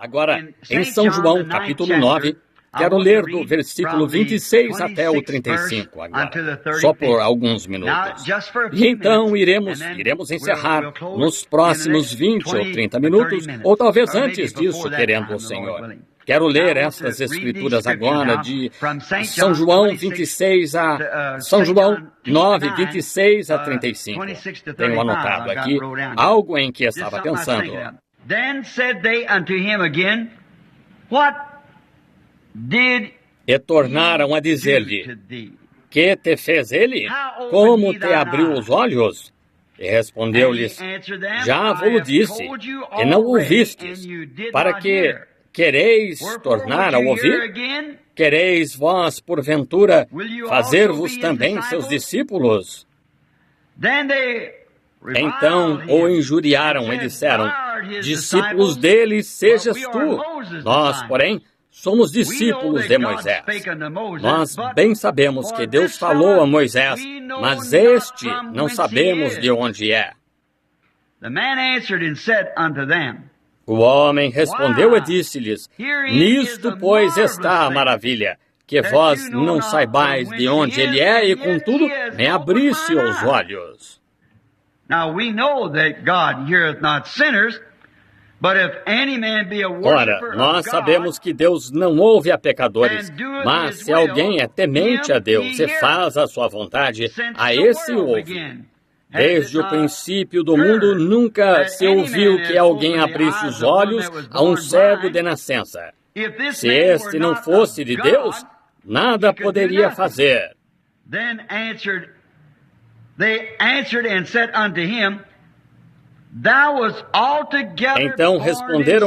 Agora, em São João, capítulo 9, quero ler do versículo 26 até o 35 agora, só por alguns minutos. E então iremos encerrar nos próximos 20 ou 30 minutos, ou talvez antes disso, querendo o Senhor. Quero ler estas escrituras agora de São João 26 a São João 9, 26 a 35. Tenho anotado aqui algo em que estava pensando. Then said they unto him again, What did E tornaram a dizer-lhe: Que te fez ele? Como te abriu os olhos? E respondeu-lhes: Já vos disse, e não ouvistes, para que quereis tornar a ouvir? Quereis vós, porventura, fazer-vos também seus discípulos? Então o injuriaram e disseram: Discípulos dele sejas tu. Nós, porém, somos discípulos de Moisés. Nós bem sabemos que Deus falou a Moisés, mas este não sabemos de onde é. O homem respondeu e disse-lhes: Nisto, pois, está a maravilha, que vós não saibais de onde ele é, e contudo me abriste os olhos. Now we know that God heareth not sinners, but if any man be a Ora, worshipper nós of God, sabemos que Deus não ouve a pecadores, mas se alguém é temente a Deus e faz a sua vontade, a esse ouve. Desde o princípio do mundo nunca se ouviu que alguém abrisse os olhos a um cego de nascença. Se este não fosse de Deus, nada poderia fazer. They answered and said unto him, Thou wast altogether Então born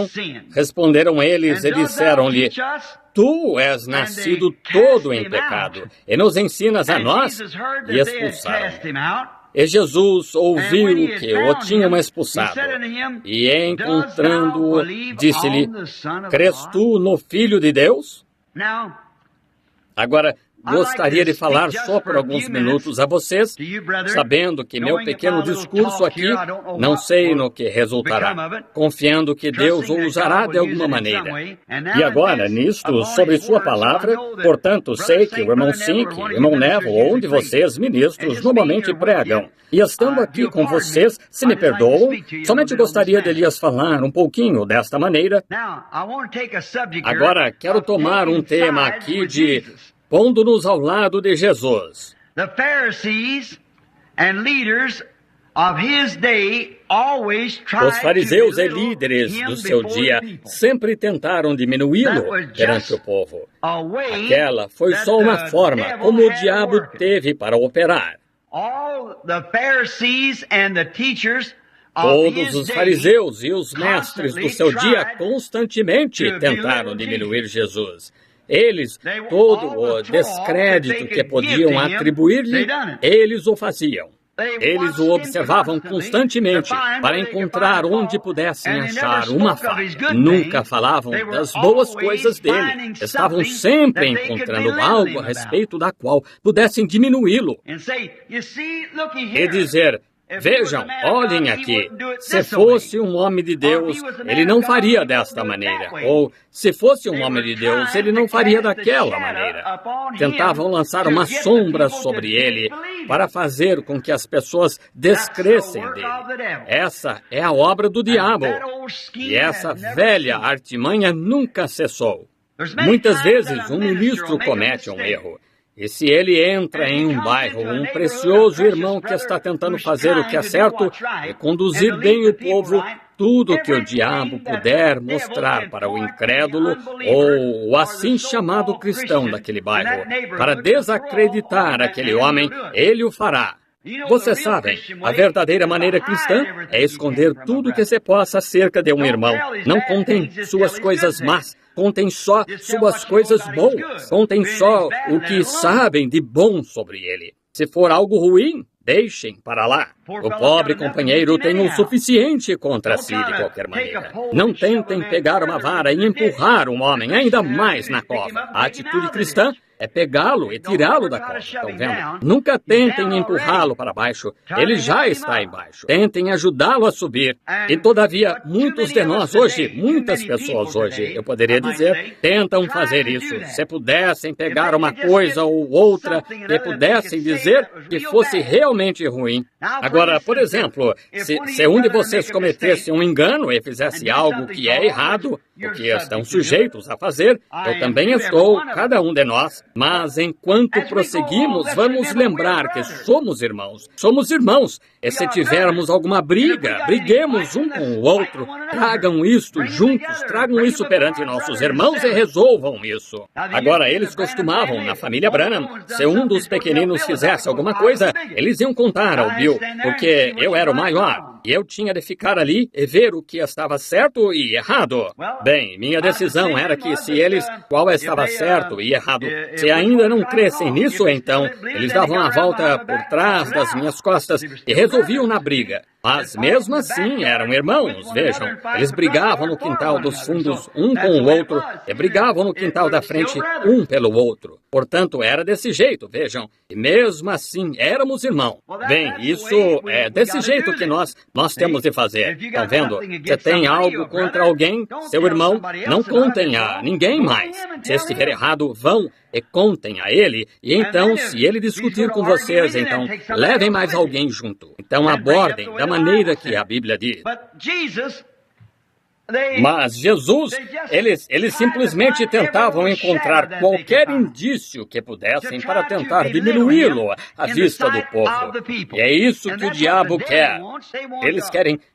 in sin, responderam eles and e dost thou disseram-lhe: teach us? Tu és nascido todo em pecado, e nos ensinas a And nós? Jesus heard E that they had expulsaram. cast him out. E Jesus ouviu And when he had que o found tinham him, expulsado, he said unto him, e Dost encontrando-o, thou believe disse-lhe: on the Son of Crês God? tu no Filho de Deus? Now, Agora, gostaria de falar só por alguns minutos a vocês, sabendo que meu pequeno discurso aqui, não sei no que resultará, confiando que Deus o usará de alguma maneira. E agora, nisto, sobre sua palavra, portanto, sei que o irmão Sink, o irmão Neville, ou um de vocês, ministros, normalmente pregam. E estando aqui com vocês, se me perdoam, somente gostaria de lhes falar um pouquinho desta maneira. Agora, quero tomar um tema aqui de pondo-nos ao lado de Jesus. The Pharisees and leaders of his day always tried Os fariseus to e belittle líderes him do seu before dia the people. sempre tentaram diminuí-lo perante o povo. Aquela foi só uma forma como o diabo teve para operar. All the Pharisees and the teachers of Todos his os day fariseus e os mestres do seu dia tried constantemente to tentaram belittle diminuir Jesus. Eles, todo o descrédito que podiam atribuir-lhe, eles o faziam. Eles o observavam constantemente para encontrar onde pudessem achar uma falha. Nunca falavam das boas coisas dele. Estavam sempre encontrando algo a respeito da qual pudessem diminuí-lo. E dizer: Vejam, olhem aqui, se fosse um homem de Deus, ele não faria desta maneira. Ou, se fosse um homem de Deus, ele não faria daquela maneira. Tentavam lançar uma sombra sobre ele para fazer com que as pessoas descressem dele. Essa é a obra do diabo. E essa velha artimanha nunca cessou. Muitas vezes um ministro comete um erro. E se ele entra em um bairro, um precioso irmão que está tentando fazer o que é certo e conduzir bem o povo, tudo que o diabo puder mostrar para o incrédulo ou o assim chamado cristão daquele bairro, para desacreditar aquele homem, ele o fará. Vocês sabem, a verdadeira maneira cristã é esconder tudo que se possa acerca de um irmão. Não contem suas coisas más, contem só suas coisas boas. Contem só o que sabem de bom sobre ele. Se for algo ruim, deixem para lá. O pobre companheiro tem o suficiente contra si de qualquer maneira. Não tentem pegar uma vara e empurrar um homem ainda mais na cova. A atitude cristã é pegá-lo e tirá-lo da corda. Estão vendo? Nunca tentem empurrá-lo para baixo. Ele já está embaixo. Tentem ajudá-lo a subir. E todavia, muitos de nós hoje, muitas pessoas hoje, eu poderia dizer, tentam fazer isso. Se pudessem pegar uma coisa ou outra e pudessem dizer que fosse realmente ruim. Agora, por exemplo, se um de vocês cometesse um engano e fizesse algo que é errado, o que estão sujeitos a fazer, eu também estou, cada um de nós. Mas enquanto prosseguimos, vamos lembrar que somos irmãos. Somos irmãos. E se tivermos alguma briga, briguemos um com o outro. Tragam isto juntos, tragam isso perante nossos irmãos e resolvam isso. Agora, eles costumavam, na família Branham, se um dos pequeninos fizesse alguma coisa, eles iam contar ao Bill, porque eu era o maior. E eu tinha de ficar ali e ver o que estava certo e errado. Bem, minha decisão era que se eles, qual estava certo e errado, se ainda não crescem nisso, então, eles davam a volta por trás das minhas costas e resolviam na briga. Mas mesmo assim, eram irmãos, vejam. Eles brigavam no quintal dos fundos um com o outro e brigavam no quintal da frente um pelo outro. Portanto, era desse jeito, vejam. E mesmo assim, éramos irmãos. Bem, isso é desse jeito que nós temos de fazer. Estão vendo? Se tem algo contra alguém, seu irmão, não contem a ninguém mais. Se estiver errado, vão e contem a ele. E então, se ele discutir com vocês, então, levem mais alguém junto. Então, abordem da maneira que a Bíblia diz. Mas Jesus, eles simplesmente tentavam encontrar qualquer indício que pudessem para tentar diminuí-lo à vista do povo. E é isso que o diabo quer.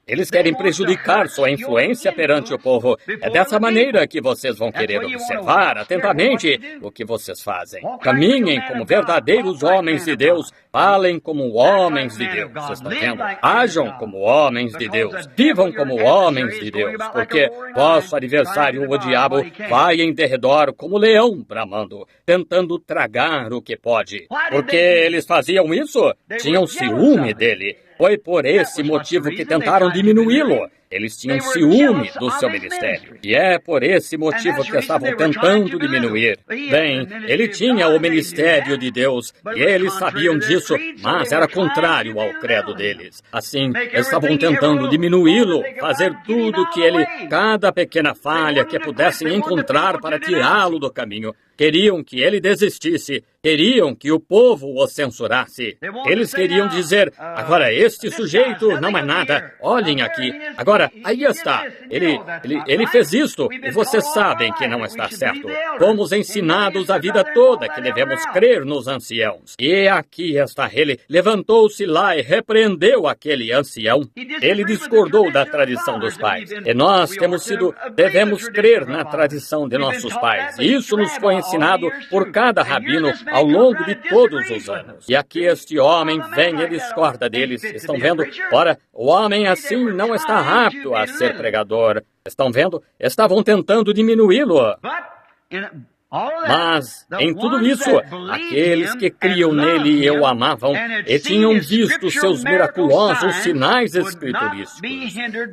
Eles querem prejudicar sua influência perante o povo. É dessa maneira que vocês vão querer observar atentamente o que vocês fazem. Caminhem como verdadeiros homens de Deus. Falem como homens de Deus. Vocês estão vendo? Ajam como homens de Deus. Vivam como homens de Deus. Porque vosso adversário, o diabo, vai em derredor como leão bramando, tentando tragar o que pode. Porque eles faziam isso? Tinham ciúme dele. Foi por esse motivo que tentaram diminuí-lo. Eles tinham ciúme do seu ministério. E é por esse motivo que estavam tentando diminuir. Bem, ele tinha o ministério de Deus, e eles sabiam disso, mas era contrário ao credo deles. Assim, estavam tentando diminuí-lo, fazer tudo que ele, cada pequena falha que pudessem encontrar para tirá-lo do caminho. Queriam que ele desistisse. Queriam que o povo o censurasse. Eles queriam dizer, agora este sujeito não é nada. Olhem aqui. Agora, aí está. Ele fez isto e vocês sabem que não está certo. Fomos ensinados a vida toda que devemos crer nos anciãos. E aqui está ele. Levantou-se lá e repreendeu aquele ancião. Ele discordou da tradição dos pais. E nós devemos crer na tradição de nossos pais. Isso nos foi ensinado por cada rabino ao longo de todos os anos. E aqui este homem vem e discorda deles. Estão vendo? Ora, o homem assim não está apto a ser pregador. Estão vendo? Estavam tentando diminuí-lo. Mas, em tudo isso, aqueles que criam nele e o amavam e tinham visto seus miraculosos sinais escriturísticos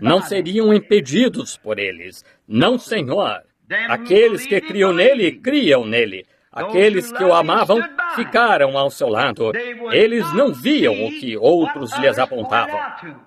não seriam impedidos por eles. Não, Senhor. Aqueles que criam nele. Aqueles que o amavam ficaram ao seu lado. Eles não viam o que outros lhes apontavam.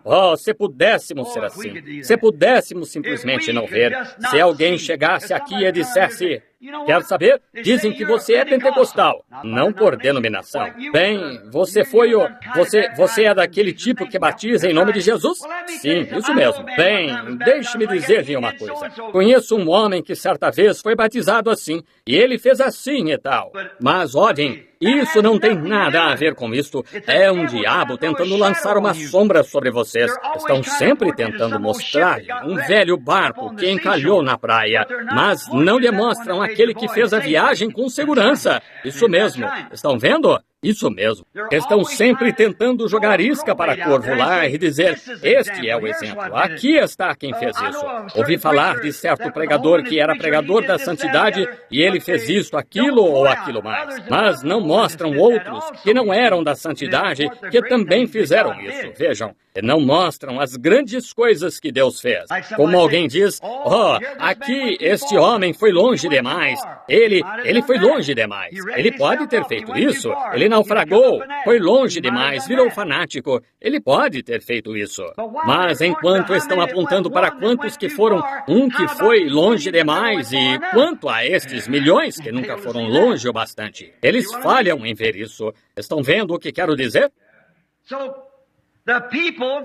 Oh, se pudéssemos ser assim. Se pudéssemos simplesmente não ver. Se alguém chegasse aqui e dissesse, quer saber? Dizem que você é pentecostal, não por denominação. Bem, você é daquele tipo que batiza em nome de Jesus? Sim, isso mesmo. Bem, deixe-me dizer-lhe uma coisa. Conheço um homem que certa vez foi batizado assim, e ele fez assim e tal. Mas olhem, isso não tem nada a ver com isso. É um diabo tentando lançar uma sombra sobre vocês. Estão sempre tentando mostrar um velho barco que encalhou na praia, mas não lhe mostram aquele que fez a viagem com segurança. Isso mesmo. Estão vendo? Isso mesmo. Estão sempre tentando jogar isca para corvo lá e dizer, este é o exemplo, aqui está quem fez isso. Ouvi falar de certo pregador que era pregador da santidade e ele fez isso, aquilo ou aquilo mais. Mas não mostram outros que não eram da santidade que também fizeram isso. Vejam, não mostram as grandes coisas que Deus fez. Como alguém diz, aqui este homem foi longe demais. Ele foi longe demais. Ele pode ter feito isso. Ele naufragou, foi longe demais, virou fanático. Ele pode ter feito isso. Mas enquanto estão apontando para quantos que foram um que foi longe demais e quanto a estes milhões que nunca foram longe o bastante, eles falham em ver isso. Estão vendo o que quero dizer?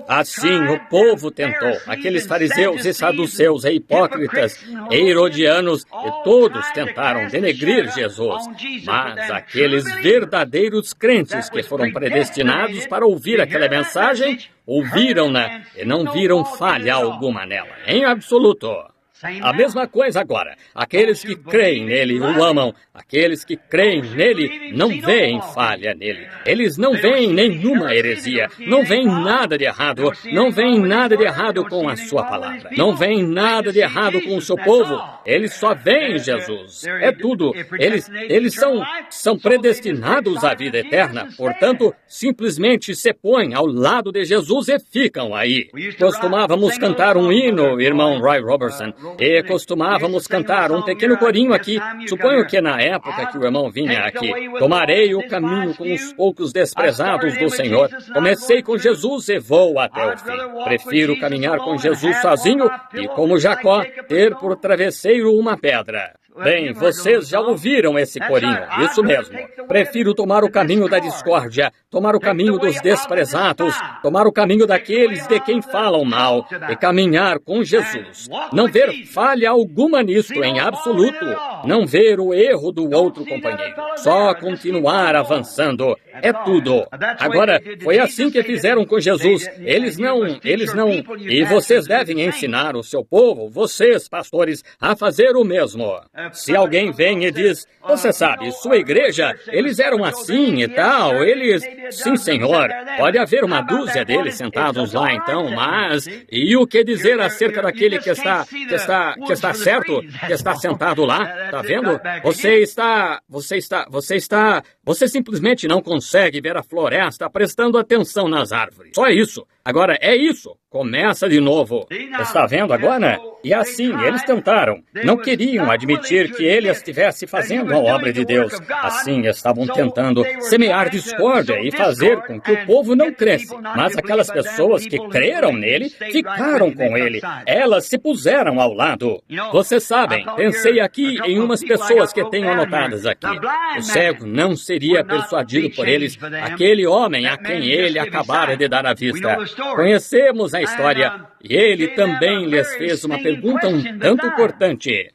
Assim o povo tentou, aqueles fariseus e saduceus e hipócritas e herodianos, e todos tentaram denegrir Jesus. Mas aqueles verdadeiros crentes que foram predestinados para ouvir aquela mensagem, ouviram-na e não viram falha alguma nela, em absoluto. A mesma coisa agora. Aqueles que creem nele o amam. Aqueles que creem nele não veem falha nele. Eles não veem nenhuma heresia. Não veem nada de errado. Não veem nada de errado com a sua palavra. Não veem nada de errado com o seu povo. Eles só veem Jesus. É tudo. Eles são predestinados à vida eterna. Portanto, simplesmente se põem ao lado de Jesus e ficam aí. Costumávamos cantar um hino, irmão Roy Robertson. E costumávamos cantar um pequeno corinho aqui. Suponho que na época que o irmão vinha aqui. Tomarei o caminho com os poucos desprezados do Senhor. Comecei com Jesus e vou até o fim. Prefiro caminhar com Jesus sozinho e, como Jacó, ter por travesseiro uma pedra. Bem, vocês já ouviram esse corinho, isso mesmo. Prefiro tomar o caminho da discórdia, tomar o caminho dos desprezados, tomar o caminho daqueles de quem falam mal e caminhar com Jesus. Não ver falha alguma nisto em absoluto. Não ver o erro do outro companheiro. Só continuar avançando. É tudo. Agora, foi assim que fizeram com Jesus. Eles não... E vocês devem ensinar o seu povo, vocês, pastores, a fazer o mesmo. Se alguém vem e diz, você sabe, sua igreja, eles eram assim e tal, eles... Sim, senhor, pode haver uma dúzia deles sentados lá então, mas... E o que dizer acerca daquele que está certo, que está sentado lá? Tá vendo? Você simplesmente não consegue ver a floresta prestando atenção nas árvores. Só isso. Agora, é isso. Começa de novo. Está vendo agora? E assim, eles tentaram. Não queriam admitir que ele estivesse fazendo a obra de Deus. Assim, estavam tentando semear discórdia e fazer com que o povo não cresça. Mas aquelas pessoas que creram nele, ficaram com ele. Elas se puseram ao lado. Vocês sabem, pensei aqui em umas pessoas que tenho anotadas aqui. O cego não seria persuadido por eles, aquele homem a quem ele acabara de dar a vista. Conhecemos a história, e ele também lhes fez uma pergunta um tanto cortante.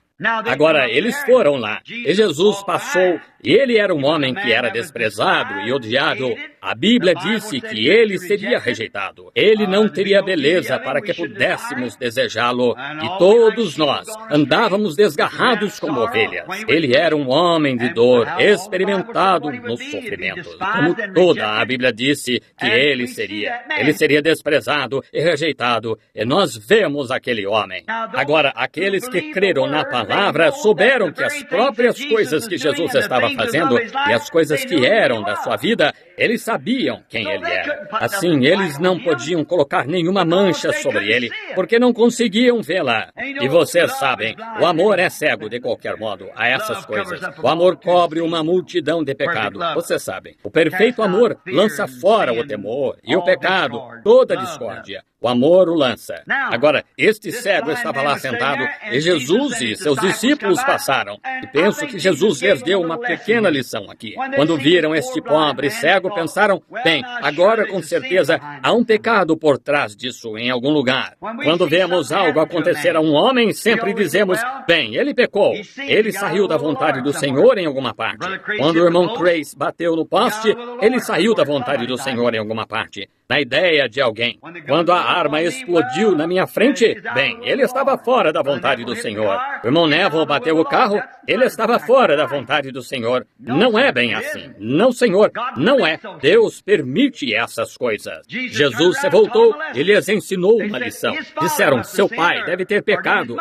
Agora, eles foram lá, e Jesus passou, e ele era um homem que era desprezado e odiado. A Bíblia disse que ele seria rejeitado. Ele não teria beleza para que pudéssemos desejá-lo, e todos nós andávamos desgarrados como ovelhas. Ele era um homem de dor, experimentado nos sofrimentos. Como toda a Bíblia disse que ele seria desprezado e rejeitado, e nós vemos aquele homem. Agora, aqueles que creram na palavra souberam que as próprias coisas que Jesus estava fazendo e as coisas que eram da sua vida, eles sabiam quem ele era. Assim, eles não podiam colocar nenhuma mancha sobre ele, porque não conseguiam vê-la. E vocês sabem, o amor é cego de qualquer modo a essas coisas. O amor cobre uma multidão de pecados. Vocês sabem, o perfeito amor lança fora o temor e o pecado, toda a discórdia. O amor o lança. Agora, este cego estava lá sentado e Jesus e seus discípulos passaram. E penso que Jesus lhes deu uma pequena lição aqui. Quando viram este pobre cego, pensaram, bem, agora com certeza há um pecado por trás disso em algum lugar. Quando vemos algo acontecer a um homem, sempre dizemos, bem, ele pecou. Ele saiu da vontade do Senhor em alguma parte. Quando o irmão Trace bateu no poste, ele saiu da vontade do Senhor em alguma parte. na ideia de alguém. Quando a arma explodiu na minha frente, bem, ele estava fora da vontade do Senhor. O irmão Neville bateu o carro, ele estava fora da vontade do Senhor. Não é bem assim. Não, Senhor, não é. Deus permite essas coisas. Jesus se voltou e lhes ensinou uma lição. Disseram, seu pai deve ter pecado,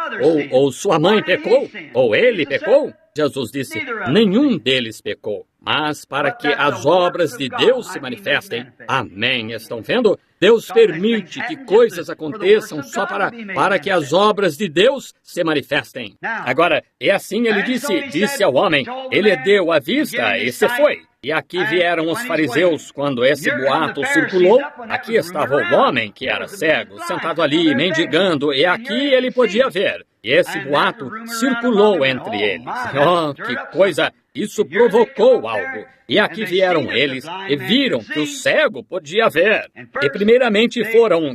ou sua mãe pecou, ou ele pecou. Jesus disse, nenhum deles pecou, mas para que as obras de Deus se manifestem. Amém. Estão vendo? Deus permite que coisas aconteçam só para que as obras de Deus se manifestem. Agora, e assim ele disse ao homem, ele deu a vista e se foi. E aqui vieram os fariseus quando esse boato circulou. Aqui estava o homem que era cego, sentado ali, mendigando, e aqui ele podia ver. E esse boato circulou entre eles. Oh, que coisa! Isso provocou algo. E aqui vieram eles e viram que o cego podia ver. E primeiramente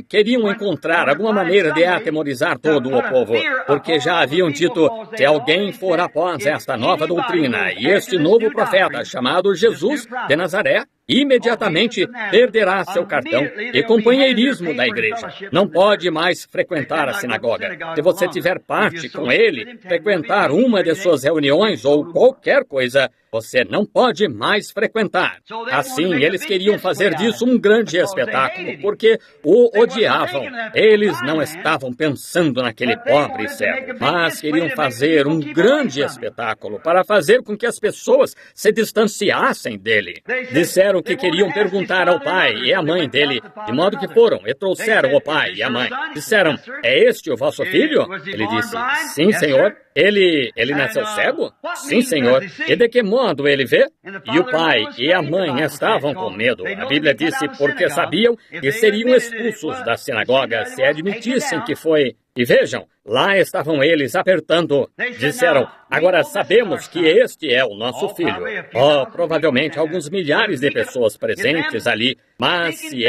queriam encontrar alguma maneira de atemorizar todo o povo, porque já haviam dito, se alguém for após esta nova doutrina e este novo profeta chamado Jesus de Nazaré, imediatamente perderá seu cartão e companheirismo da igreja. Não pode mais frequentar a sinagoga. Se você tiver parte com ele, frequentar uma de suas reuniões ou qualquer coisa, você não pode mais frequentar. Assim, eles queriam fazer disso um grande espetáculo, porque o odiavam. Eles não estavam pensando naquele pobre cego, mas queriam fazer um grande espetáculo para fazer com que as pessoas se distanciassem dele. Disseram que queriam perguntar ao pai e à mãe dele, de modo que foram e trouxeram o pai e a mãe. Disseram, é este o vosso filho? Ele disse, sim, senhor. Ele nasceu cego? Sim, senhor. E de que modo ele vê? E o pai e a mãe estavam com medo. A Bíblia disse porque sabiam que seriam expulsos da sinagoga se admitissem que foi. E vejam, lá estavam eles apertando. Disseram, agora sabemos que este é o nosso filho. Oh, provavelmente alguns milhares de pessoas presentes ali. Mas se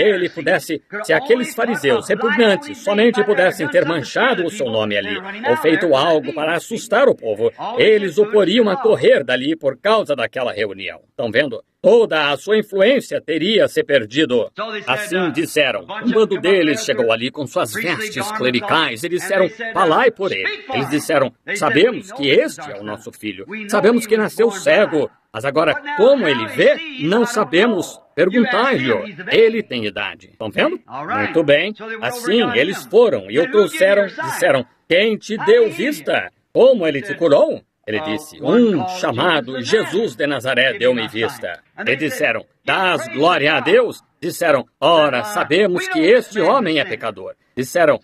aqueles fariseus repugnantes somente pudessem ter manchado o seu nome ali, ou feito algo para assustar o povo, eles o poriam a correr dali por causa daquela reunião. Estão vendo? Toda a sua influência teria se perdido. Assim disseram. Um bando deles chegou ali com suas vestes clericais e disseram, falai por ele. Eles disseram, sabemos que este é o nosso filho. Sabemos que nasceu cego. Mas agora, como ele vê, não sabemos. Perguntai-lhe, ele tem idade. Estão vendo? Muito bem. Assim, eles foram e o trouxeram, disseram, quem te deu vista? Como ele te curou? Ele disse, um chamado Jesus de Nazaré deu-me vista. E disseram, dás glória a Deus? Disseram, ora, sabemos que este homem é pecador. Disseram,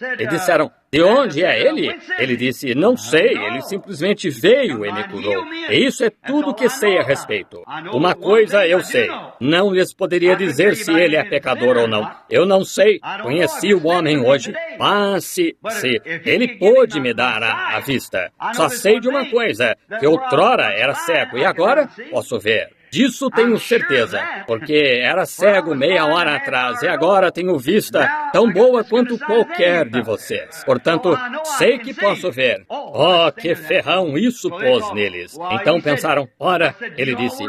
de onde é ele? Ele disse, não sei, ele simplesmente veio e me curou. E isso é tudo que sei a respeito. Uma coisa eu sei, não lhes poderia dizer se ele é pecador ou não. Eu não sei, conheci o homem hoje, mas se ele pôde me dar a vista. Só sei de uma coisa, que outrora era cego e agora posso ver. Disso tenho certeza, porque era cego meia hora atrás e agora tenho vista tão boa quanto qualquer de vocês. Portanto, sei que posso ver. Oh, que ferrão isso pôs neles. Então pensaram, ora, ele disse,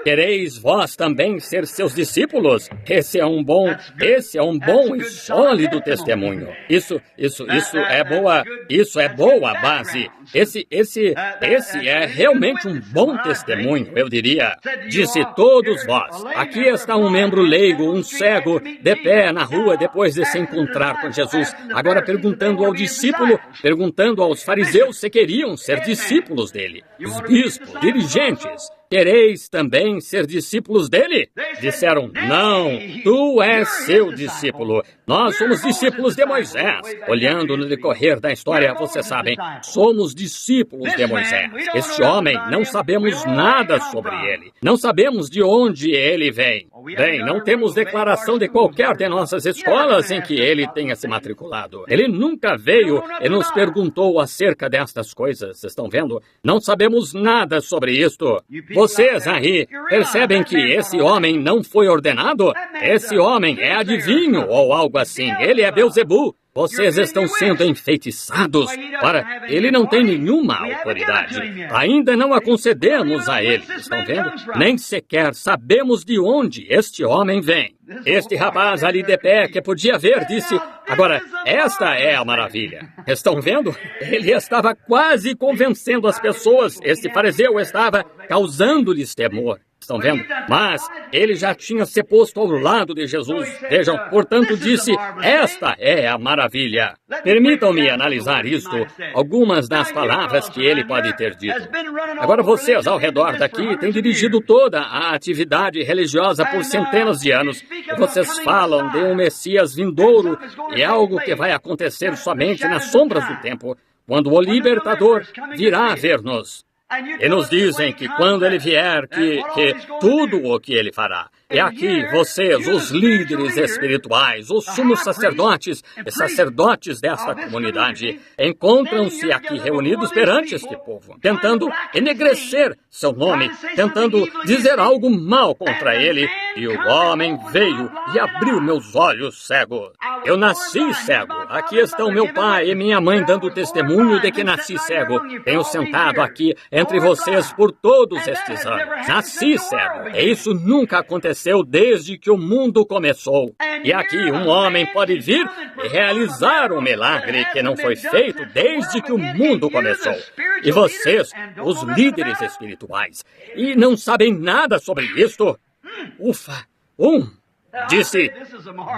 quereis vós também ser seus discípulos? Esse é um bom e sólido testemunho. Isso é boa base. Esse é realmente um bom testemunho, eu diria. Disse todos vós, aqui está um membro leigo, um cego, de pé na rua depois de se encontrar com Jesus. Agora perguntando aos fariseus se queriam ser discípulos dele. Os bispos, dirigentes, quereis também ser discípulos dele? Disseram, não, tu és seu discípulo. Nós somos discípulos de Moisés. Olhando no decorrer da história, vocês sabem, somos discípulos de Moisés. Este homem, não sabemos nada sobre ele. Não sabemos de onde ele vem. Bem, não temos declaração de qualquer de nossas escolas em que ele tenha se matriculado. Ele nunca veio e nos perguntou acerca destas coisas. Estão vendo? Não sabemos nada sobre isto. Vocês aí percebem que esse homem não foi ordenado? Esse homem é adivinho ou algo assim. Ele é Beelzebu. Vocês estão sendo enfeitiçados. Ora, ele não tem nenhuma autoridade. Ainda não a concedemos a ele. Estão vendo? Nem sequer sabemos de onde este homem vem. Este rapaz ali de pé, que podia ver, disse: agora, esta é a maravilha. Estão vendo? Ele estava quase convencendo as pessoas. Este fariseu estava causando-lhes temor. Estão vendo? Mas ele já tinha se posto ao lado de Jesus. Vejam, portanto, disse: esta é a maravilha. Permitam-me analisar isto, algumas das palavras que ele pode ter dito. Agora, vocês ao redor daqui têm dirigido toda a atividade religiosa por centenas de anos. E vocês falam de um Messias vindouro e algo que vai acontecer somente nas sombras do tempo, quando o Libertador virá ver-nos. E nos dizem que quando ele vier, que tudo o que ele fará. E aqui vocês, os líderes espirituais, os sumos sacerdotes e sacerdotes desta comunidade, encontram-se aqui reunidos perante este povo, tentando enegrecer seu nome, tentando dizer algo mal contra ele. E o homem veio e abriu meus olhos cegos. Eu nasci cego. Aqui estão meu pai e minha mãe dando testemunho de que nasci cego. Tenho sentado aqui entre vocês por todos estes anos. Nasci cego. E isso nunca aconteceu desde que o mundo começou. E aqui um homem pode vir e realizar um milagre que não foi feito desde que o mundo começou. E vocês, os líderes espirituais, e não sabem nada sobre isto? Ufa! Disse: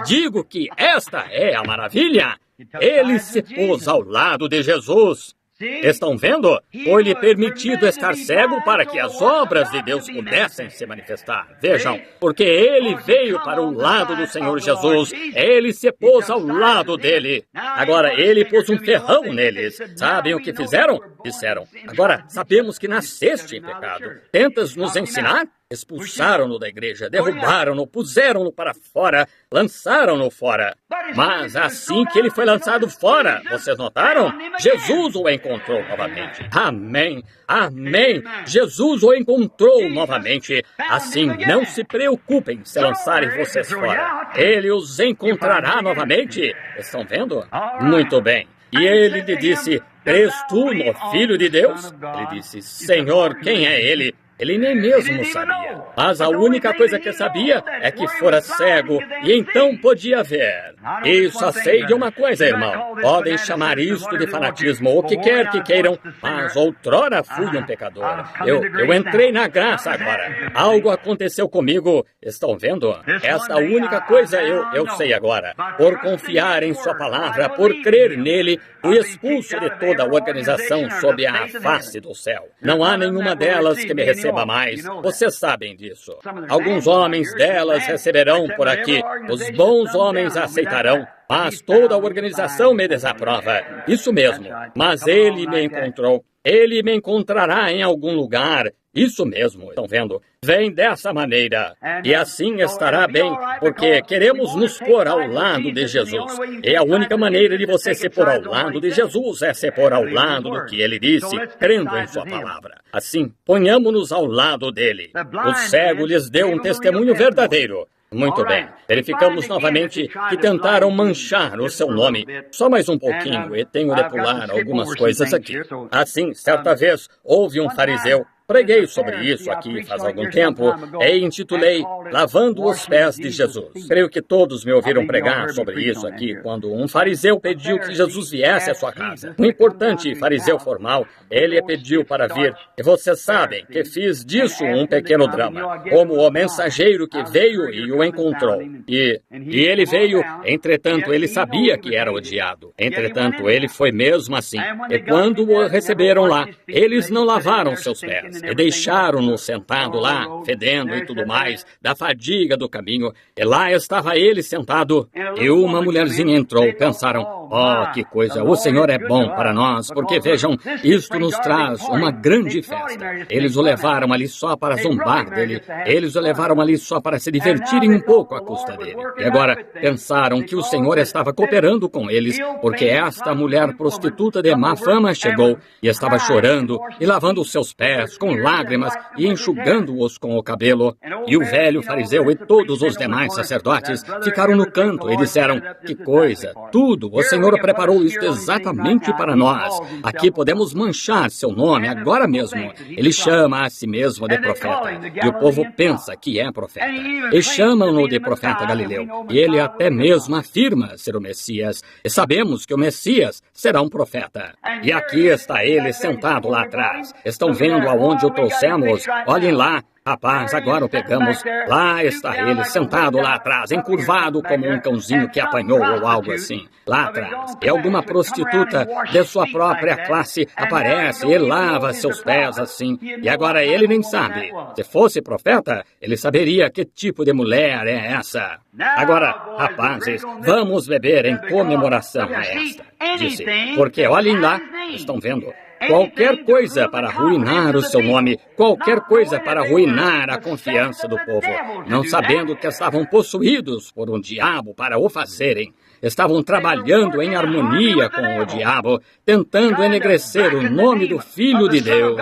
digo que esta é a maravilha. Ele se pôs ao lado de Jesus. Estão vendo? Foi-lhe permitido estar cego para que as obras de Deus pudessem se manifestar. Vejam, porque ele veio para o lado do Senhor Jesus, ele se pôs ao lado dele. Agora, ele pôs um ferrão neles. Sabem o que fizeram? Disseram: agora sabemos que nasceste em pecado. Tentas nos ensinar? Expulsaram-no da igreja, derrubaram-no, puseram-no para fora, lançaram-no fora. Mas assim que ele foi lançado fora, vocês notaram? Jesus o encontrou novamente. Amém, amém. Jesus o encontrou novamente. Assim, não se preocupem se lançarem vocês fora. Ele os encontrará novamente. Estão vendo? Muito bem. E ele lhe disse: crês tu no Filho de Deus? Ele disse: Senhor, quem é ele? Ele nem mesmo sabia. Mas a única coisa que sabia é que fora cego e então podia ver. E só sei de uma coisa, irmão. Podem chamar isto de fanatismo ou o que quer que queiram, mas outrora fui um pecador. Eu entrei na graça agora. Algo aconteceu comigo. Estão vendo? Esta única coisa eu sei agora. Por confiar em sua palavra, por crer nele, fui expulso de toda a organização sob a face do céu. Não há nenhuma delas que me receba mais. Vocês sabem disso. Alguns homens delas receberão por aqui. Os bons homens aceitarão, mas toda a organização me desaprova. Isso mesmo. Mas ele me encontrou. Ele me encontrará em algum lugar. Isso mesmo. Estão vendo? Vem dessa maneira. E assim estará bem, porque queremos nos pôr ao lado de Jesus. E a única maneira de você se pôr ao lado de Jesus é se pôr ao lado do que ele disse, crendo em sua palavra. Assim, ponhamos-nos ao lado dele. O cego lhes deu um testemunho verdadeiro. Muito bem. Verificamos novamente que tentaram manchar o seu nome. Só mais um pouquinho e tenho de pular algumas coisas aqui. Assim, certa vez, houve um fariseu. Preguei sobre isso aqui faz algum tempo e intitulei Lavando os Pés de Jesus. Creio que todos me ouviram pregar sobre isso aqui quando um fariseu pediu que Jesus viesse à sua casa. Um importante fariseu formal, ele pediu para vir. E vocês sabem que fiz disso um pequeno drama, como o mensageiro que veio e o encontrou. E ele veio, entretanto, ele sabia que era odiado. Entretanto, ele foi mesmo assim. E quando o receberam lá, eles não lavaram seus pés. E deixaram-no sentado lá, fedendo e tudo mais, da fadiga do caminho. E lá estava ele sentado. E uma mulherzinha entrou. Pensaram: oh, que coisa, o Senhor é bom para nós, porque vejam, isto nos traz uma grande festa. Eles o levaram ali só para zombar dele. Eles o levaram ali só para se divertirem um pouco à custa dele. E agora pensaram que o Senhor estava cooperando com eles, porque esta mulher prostituta de má fama chegou e estava chorando e lavando os seus pés com lágrimas e enxugando-os com o cabelo. E o velho fariseu e todos os demais sacerdotes ficaram no canto e disseram: que coisa, tudo, você Senhor preparou isto exatamente para nós. Aqui podemos manchar seu nome agora mesmo. Ele chama a si mesmo de profeta. E o povo pensa que é profeta. E chamam-no de profeta Galileu. E ele até mesmo afirma ser o Messias. E sabemos que o Messias será um profeta. E aqui está ele sentado lá atrás. Estão vendo aonde o trouxemos? Olhem lá. Rapaz, agora o pegamos. Lá está ele, sentado lá atrás, encurvado como um cãozinho que apanhou ou algo assim. Lá atrás. E alguma prostituta de sua própria classe aparece e lava seus pés assim. E agora ele nem sabe. Se fosse profeta, ele saberia que tipo de mulher é essa. Agora, rapazes, vamos beber em comemoração a esta. Disse, porque olhem lá, estão vendo? Qualquer coisa para arruinar o seu nome, qualquer coisa para arruinar a confiança do povo, não sabendo que estavam possuídos por um diabo para o fazerem. Estavam trabalhando em harmonia com o diabo, tentando enegrecer o nome do Filho de Deus.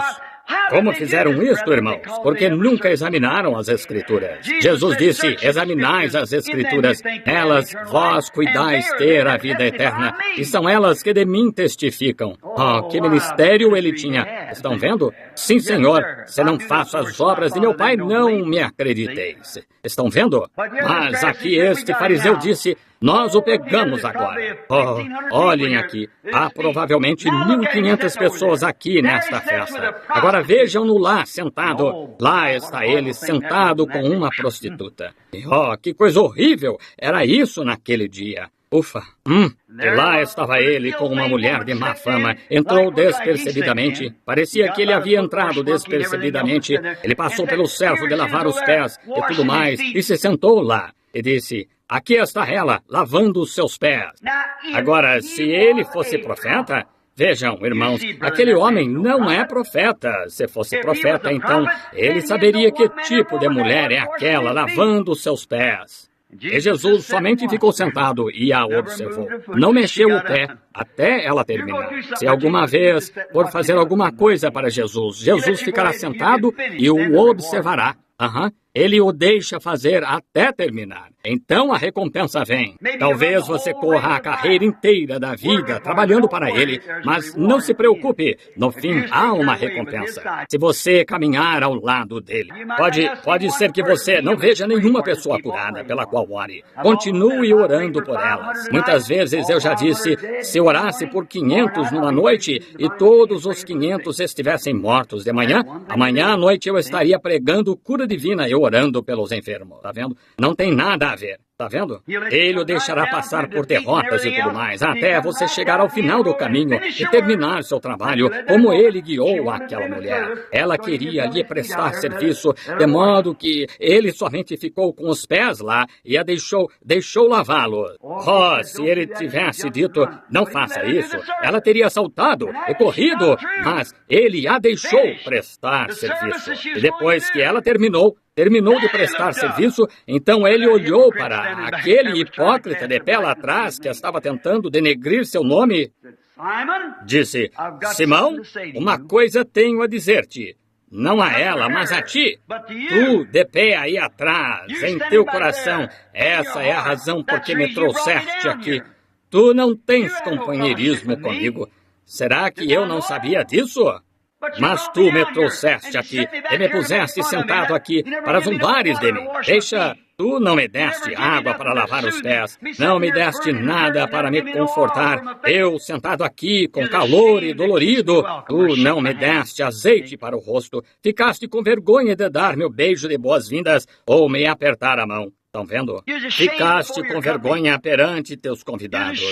Como fizeram isto, irmãos? Porque nunca examinaram as Escrituras. Jesus disse, examinais as Escrituras, elas vós cuidais ter a vida eterna, e são elas que de mim testificam. Oh, que ministério ele tinha! Estão vendo? Sim, Senhor, se não faço as obras de meu Pai, não me acrediteis. Estão vendo? Mas aqui este fariseu disse, nós o pegamos agora. Oh, olhem aqui. Há provavelmente 1.500 pessoas aqui nesta festa. Agora vejam-no lá, sentado. Lá está ele, sentado com uma prostituta. E, oh, que coisa horrível! Era isso naquele dia. Ufa! E lá estava ele com uma mulher de má fama. Entrou despercebidamente. Parecia que ele havia entrado despercebidamente. Ele passou pelo servo de lavar os pés e tudo mais, e se sentou lá. E disse, aqui está ela, lavando os seus pés. Agora, se ele fosse profeta... Vejam, irmãos, aquele homem não é profeta. Se fosse profeta, então, ele saberia que tipo de mulher é aquela lavando os seus pés. E Jesus somente ficou sentado e a observou. Não mexeu o pé até ela terminar. Se alguma vez for fazer alguma coisa para Jesus, Jesus ficará sentado e o observará. Ele o deixa fazer até terminar. Então a recompensa vem. Talvez você corra a carreira inteira da vida trabalhando para ele, mas não se preocupe. No fim, há uma recompensa. Se você caminhar ao lado dele. Pode ser que você não veja nenhuma pessoa curada pela qual ore. Continue orando por elas. Muitas vezes eu já disse, se orasse por 500 numa noite e todos os 500 estivessem mortos de manhã, amanhã à noite eu estaria pregando cura divina e orando pelos enfermos, tá vendo? Não tem nada a ver, tá vendo? Ele o deixará passar por derrotas e tudo mais, até você chegar ao final do caminho e terminar seu trabalho, como ele guiou aquela mulher. Ela queria lhe prestar serviço, de modo que ele somente ficou com os pés lá e a deixou lavá-lo. Oh, se ele tivesse dito, não faça isso, ela teria saltado e corrido, mas ele a deixou prestar serviço. E depois que ela terminou de prestar serviço, então ele olhou para aquele hipócrita de pé lá atrás que estava tentando denegrir seu nome. Disse, Simão, uma coisa tenho a dizer-te. Não a ela, mas a ti. Tu, de pé aí atrás, em teu coração, essa é a razão por que me trouxeste aqui. Tu não tens companheirismo comigo. Será que eu não sabia disso? Mas tu me trouxeste aqui e me puseste sentado aqui para zombares de mim. Tu não me deste água para lavar os pés, não me deste nada para me confortar. Eu sentado aqui com calor e dolorido, tu não me deste azeite para o rosto. Ficaste com vergonha de dar meu beijo de boas-vindas ou me apertar a mão. Estão vendo? Ficaste com vergonha perante teus convidados.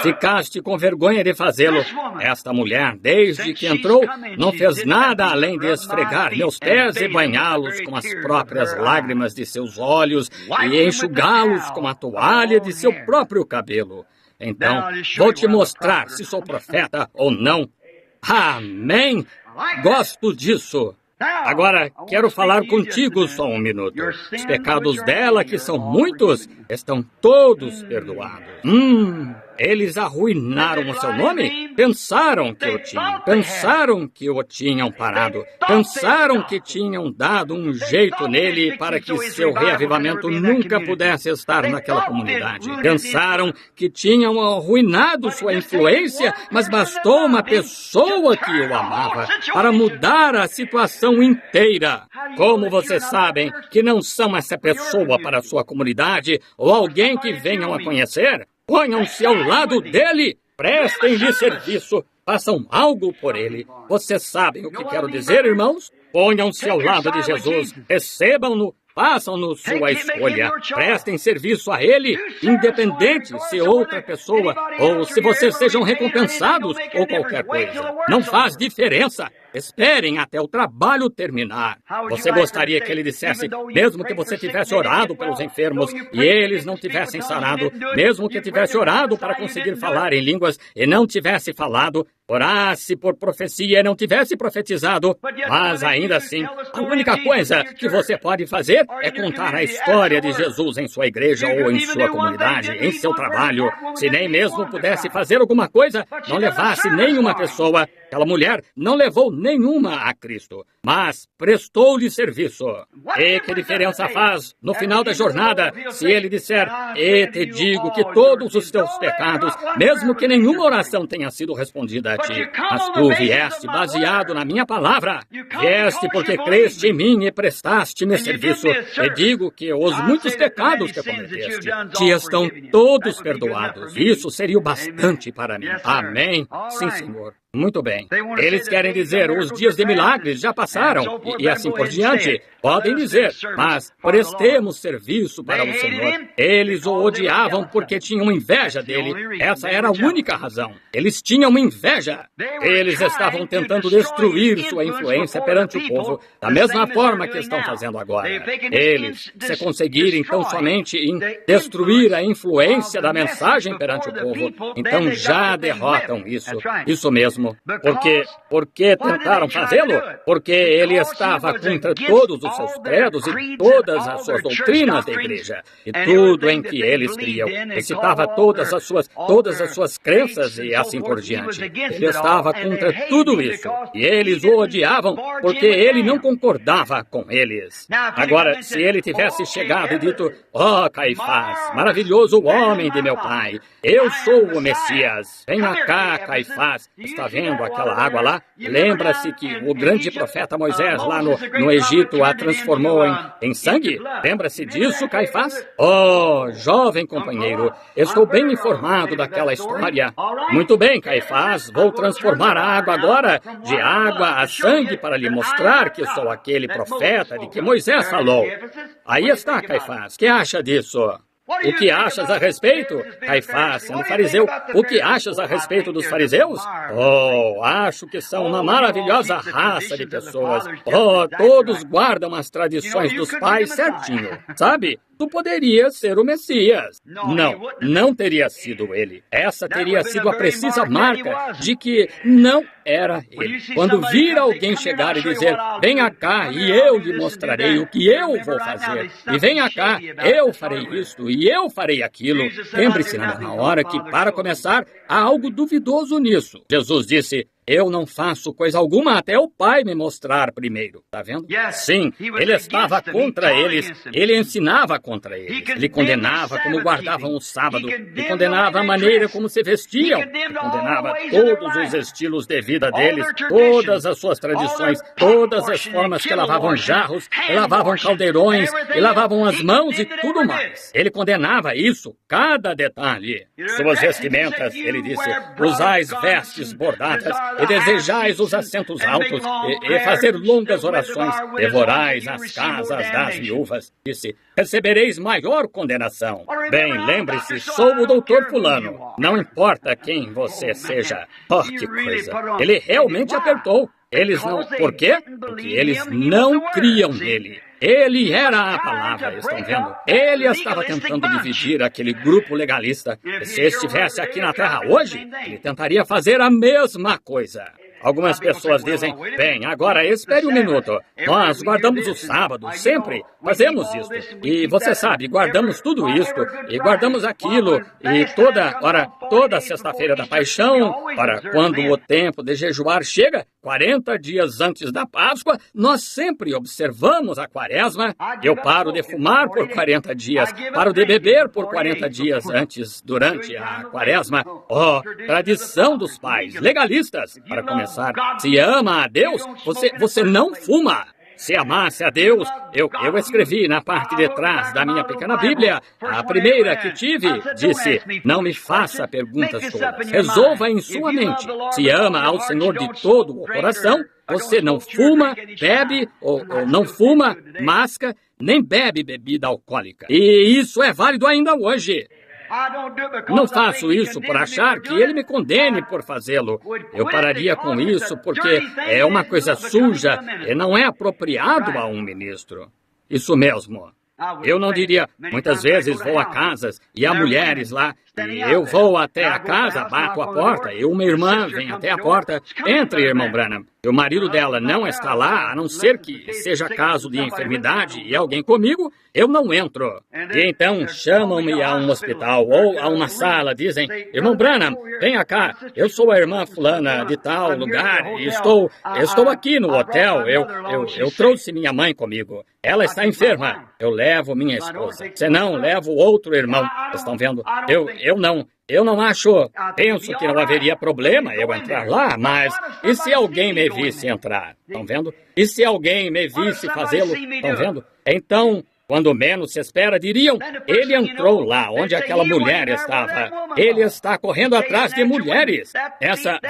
Ficaste com vergonha de fazê-lo. Esta mulher, desde que entrou, não fez nada além de esfregar meus pés e banhá-los com as próprias lágrimas de seus olhos e enxugá-los com a toalha de seu próprio cabelo. Então, vou te mostrar se sou profeta ou não. Amém? Gosto disso. Agora, quero falar contigo só um minuto. Os pecados dela, que são muitos, estão todos perdoados. Eles arruinaram o seu nome? Pensaram que o tinham. Pensaram que o tinham parado. Pensaram que tinham dado um jeito nele para que seu reavivamento nunca pudesse estar naquela comunidade. Pensaram que tinham arruinado sua influência, mas bastou uma pessoa que o amava para mudar a situação inteira. Como vocês sabem que não são essa pessoa para a sua comunidade ou alguém que venham a conhecer? Ponham-se ao lado dele, prestem-lhe serviço, façam algo por ele. Vocês sabem o que quero dizer, irmãos? Ponham-se ao lado de Jesus, recebam-no, façam-no sua escolha, prestem serviço a ele, independente se outra pessoa ou se vocês sejam recompensados ou qualquer coisa. Não faz diferença. Esperem até o trabalho terminar. Você gostaria que ele dissesse, mesmo que você tivesse orado pelos enfermos e eles não tivessem sarado, mesmo que tivesse orado para conseguir falar em línguas e não tivesse falado, orasse por profecia e não tivesse profetizado, mas ainda assim, a única coisa que você pode fazer é contar a história de Jesus em sua igreja ou em sua comunidade, em seu trabalho. Se nem mesmo pudesse fazer alguma coisa, não levasse nenhuma pessoa. Aquela mulher não levou nenhuma a Cristo, mas prestou-lhe serviço. E que diferença faz no final da jornada se ele disser, e te digo que todos os teus pecados, mesmo que nenhuma oração tenha sido respondida a ti, mas tu vieste baseado na minha palavra, vieste porque creste em mim e prestaste-me serviço. E digo que os muitos pecados que cometeste te estão todos perdoados. Isso seria o bastante para mim. Amém? Sim, Senhor. Muito bem. Eles querem dizer, os dias de milagres já passaram, e assim por diante. Podem dizer, mas prestemos serviço para o Senhor. Eles o odiavam porque tinham inveja dele. Essa era a única razão. Eles tinham inveja. Eles estavam tentando destruir sua influência perante o povo, da mesma forma que estão fazendo agora. Eles, se conseguirem tão somente em destruir a influência da mensagem perante o povo, então já derrotam isso. Isso mesmo. Por que tentaram fazê-lo? Porque ele estava contra todos os seus credos e todas as suas doutrinas da igreja. E tudo em que eles criam. Recitava todas as suas crenças e assim por diante. Ele estava contra tudo isso. E eles o odiavam porque ele não concordava com eles. Agora, se ele tivesse chegado e dito, ó Caifás, maravilhoso homem de meu pai, eu sou o Messias. Venha cá, Caifás. Está vendo aquela água lá? Lembra-se que o grande profeta Moisés lá no Egito a transformou em sangue? Lembra-se disso, Caifás? Oh, jovem companheiro, estou bem informado daquela história. Muito bem, Caifás, vou transformar a água agora de água a sangue para lhe mostrar que sou aquele profeta de que Moisés falou. Aí está, Caifás. O que acha disso? O que achas a respeito? Caifás, sendo fariseu, o que achas a respeito dos fariseus? Oh, acho que são uma maravilhosa raça de pessoas. Oh, todos guardam as tradições dos pais certinho. Sabe? Tu poderias ser o Messias. Não teria sido ele. Essa teria sido a precisa marca de que não era ele. Quando vir alguém chegar e dizer, venha cá e eu lhe mostrarei o que eu vou fazer. E venha cá, eu farei isto e eu farei aquilo. Lembre-se na mesma hora que, para começar, há algo duvidoso nisso. Jesus disse, eu não faço coisa alguma até o Pai me mostrar primeiro. Está vendo? Sim, ele estava contra eles. Ele ensinava contra eles. Ele condenava como guardavam o sábado. Ele condenava a maneira como se vestiam. Ele condenava todos os estilos de vida deles, todas as suas tradições, todas as formas que lavavam jarros, e lavavam caldeirões, e lavavam as mãos e tudo mais. Ele condenava isso, cada detalhe. Suas vestimentas, ele disse, usais vestes bordadas, e desejais os assentos altos, e fazer longas orações, devorais as casas das viúvas. Disse, recebereis maior condenação. Bem, lembre-se, sou o doutor fulano. Não importa quem você seja. Oh, que coisa. Ele realmente apertou. Eles não... Por quê? Porque eles não criam nele. Ele era a palavra, estão vendo? Ele estava tentando dividir aquele grupo legalista. E se estivesse aqui na Terra hoje, ele tentaria fazer a mesma coisa. Algumas pessoas dizem, bem, agora espere um minuto. Nós guardamos o sábado, sempre fazemos isso. E você sabe, guardamos tudo isto, e guardamos aquilo, e toda sexta-feira da paixão, para quando o tempo de jejuar chega, 40 dias antes da Páscoa, nós sempre observamos a quaresma. Eu paro de fumar por 40 dias, paro de beber por 40 dias durante a quaresma. Oh, tradição dos pais, legalistas. Para começar, se ama a Deus, você não fuma. Se amasse a Deus, eu escrevi na parte de trás da minha pequena Bíblia, a primeira que tive, disse, não me faça perguntas tolas, resolva em sua mente. Se ama ao Senhor de todo o coração, você não fuma, bebe, ou não fuma, masca, nem bebe bebida alcoólica. E isso é válido ainda hoje. Não faço isso por achar que ele me condene por fazê-lo. Eu pararia com isso porque é uma coisa suja e não é apropriado a um ministro. Isso mesmo. Eu não diria, muitas vezes vou a casas e há mulheres lá, e eu vou até a casa, bato a porta, e uma irmã vem até a porta, entre, irmão Branham. E o marido dela não está lá, a não ser que seja caso de enfermidade e alguém comigo, eu não entro. E então chamam-me a um hospital ou a uma sala, dizem, irmão Branham, venha cá, eu sou a irmã fulana de tal lugar e estou aqui no hotel, eu trouxe minha mãe comigo. Ela está enferma, eu levo minha esposa. Se não, levo outro irmão. Estão vendo? Eu não acho, penso que não haveria problema eu entrar lá, mas e se alguém me visse entrar? Estão vendo? E se alguém me visse fazê-lo? Estão vendo? Então, quando menos se espera, diriam, ele entrou lá onde aquela mulher estava. Ele está correndo atrás de mulheres. Essa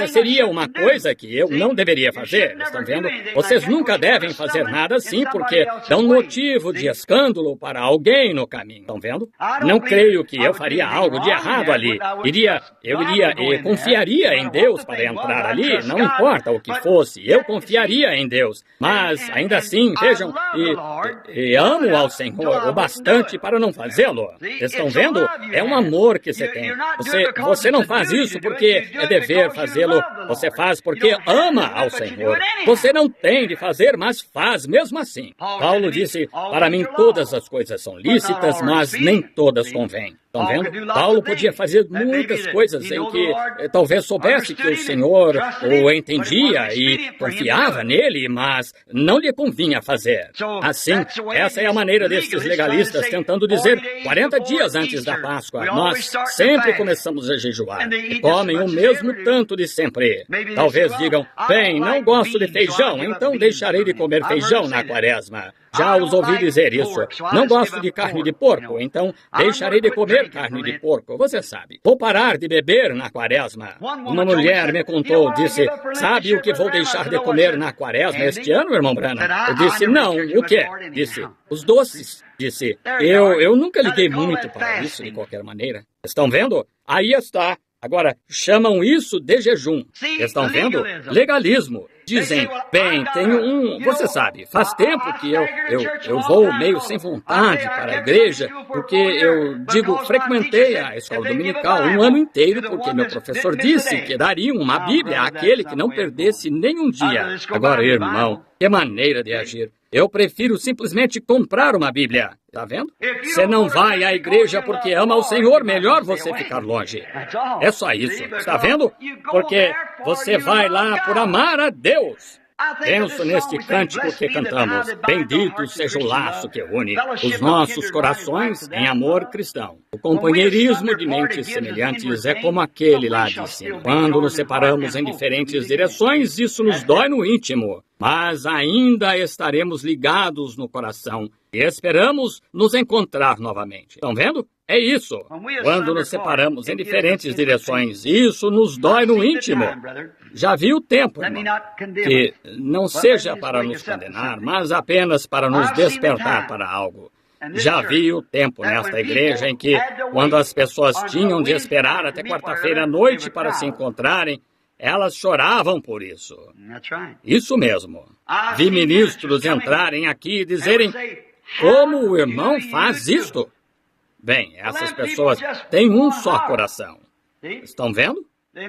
seria uma coisa que eu não deveria fazer. Estão vendo? Vocês nunca devem fazer nada assim, porque dão motivo de escândalo para alguém no caminho. Estão vendo? Não creio que eu faria algo de errado ali. Eu iria e confiaria em Deus para entrar ali, não importa o que fosse. Eu confiaria em Deus. Mas, ainda assim, vejam, e amo ao Senhor o bastante para não fazê-lo. Estão vendo? É um amor que você tem. Você não faz isso porque é dever fazê-lo. Você faz porque ama ao Senhor. Você não tem de fazer, mas faz mesmo assim. Paulo disse, para mim todas as coisas são lícitas, mas nem todas convêm. Estão vendo? Paulo podia fazer muitas coisas em que talvez soubesse que o Senhor o entendia e confiava nele, mas não lhe convinha fazer. Assim, essa é a maneira destes legalistas tentando dizer 40 dias antes da Páscoa, nós sempre começamos a jejuar e comem o mesmo tanto de sempre. Talvez digam, bem, não gosto de feijão, então deixarei de comer feijão na quaresma. Já os ouvi dizer isso. Não gosto de carne de porco, então deixarei de comer carne de porco. Você sabe. Vou parar de beber na quaresma. Uma mulher me contou, disse, sabe o que vou deixar de comer na quaresma este ano, irmão Branham? Eu disse, não, o quê? Disse, os doces. Disse, eu nunca liguei muito para isso de qualquer maneira. Estão vendo? Aí está. Agora, chamam isso de jejum. Estão vendo? Legalismo. Dizem, bem, tenho você sabe, faz tempo que eu vou meio sem vontade para a igreja, porque frequentei a escola dominical um ano inteiro, porque meu professor disse que daria uma Bíblia àquele que não perdesse nenhum dia. Agora, irmão, que maneira de agir. Eu prefiro simplesmente comprar uma Bíblia. Está vendo? Você não vai à igreja porque ama o Senhor, melhor você ficar longe. É só isso. Está vendo? Porque você vai lá por amar a Deus. Penso neste cântico que cantamos. Bendito seja o laço que une os nossos corações em amor cristão. O companheirismo de mentes semelhantes é como aquele lá de cima. Quando nos separamos em diferentes direções, isso nos dói no íntimo. Mas ainda estaremos ligados no coração e esperamos nos encontrar novamente. Estão vendo? É isso. Quando nos separamos em diferentes direções, isso nos dói no íntimo. Já vi o tempo, irmão, que não seja para nos condenar, mas apenas para nos despertar para algo. Já vi o tempo nesta igreja em que, quando as pessoas tinham de esperar até quarta-feira à noite para se encontrarem, elas choravam por isso. Isso mesmo. Vi ministros entrarem aqui e dizerem, como o irmão faz isto? Bem, essas pessoas têm um só coração. Estão vendo?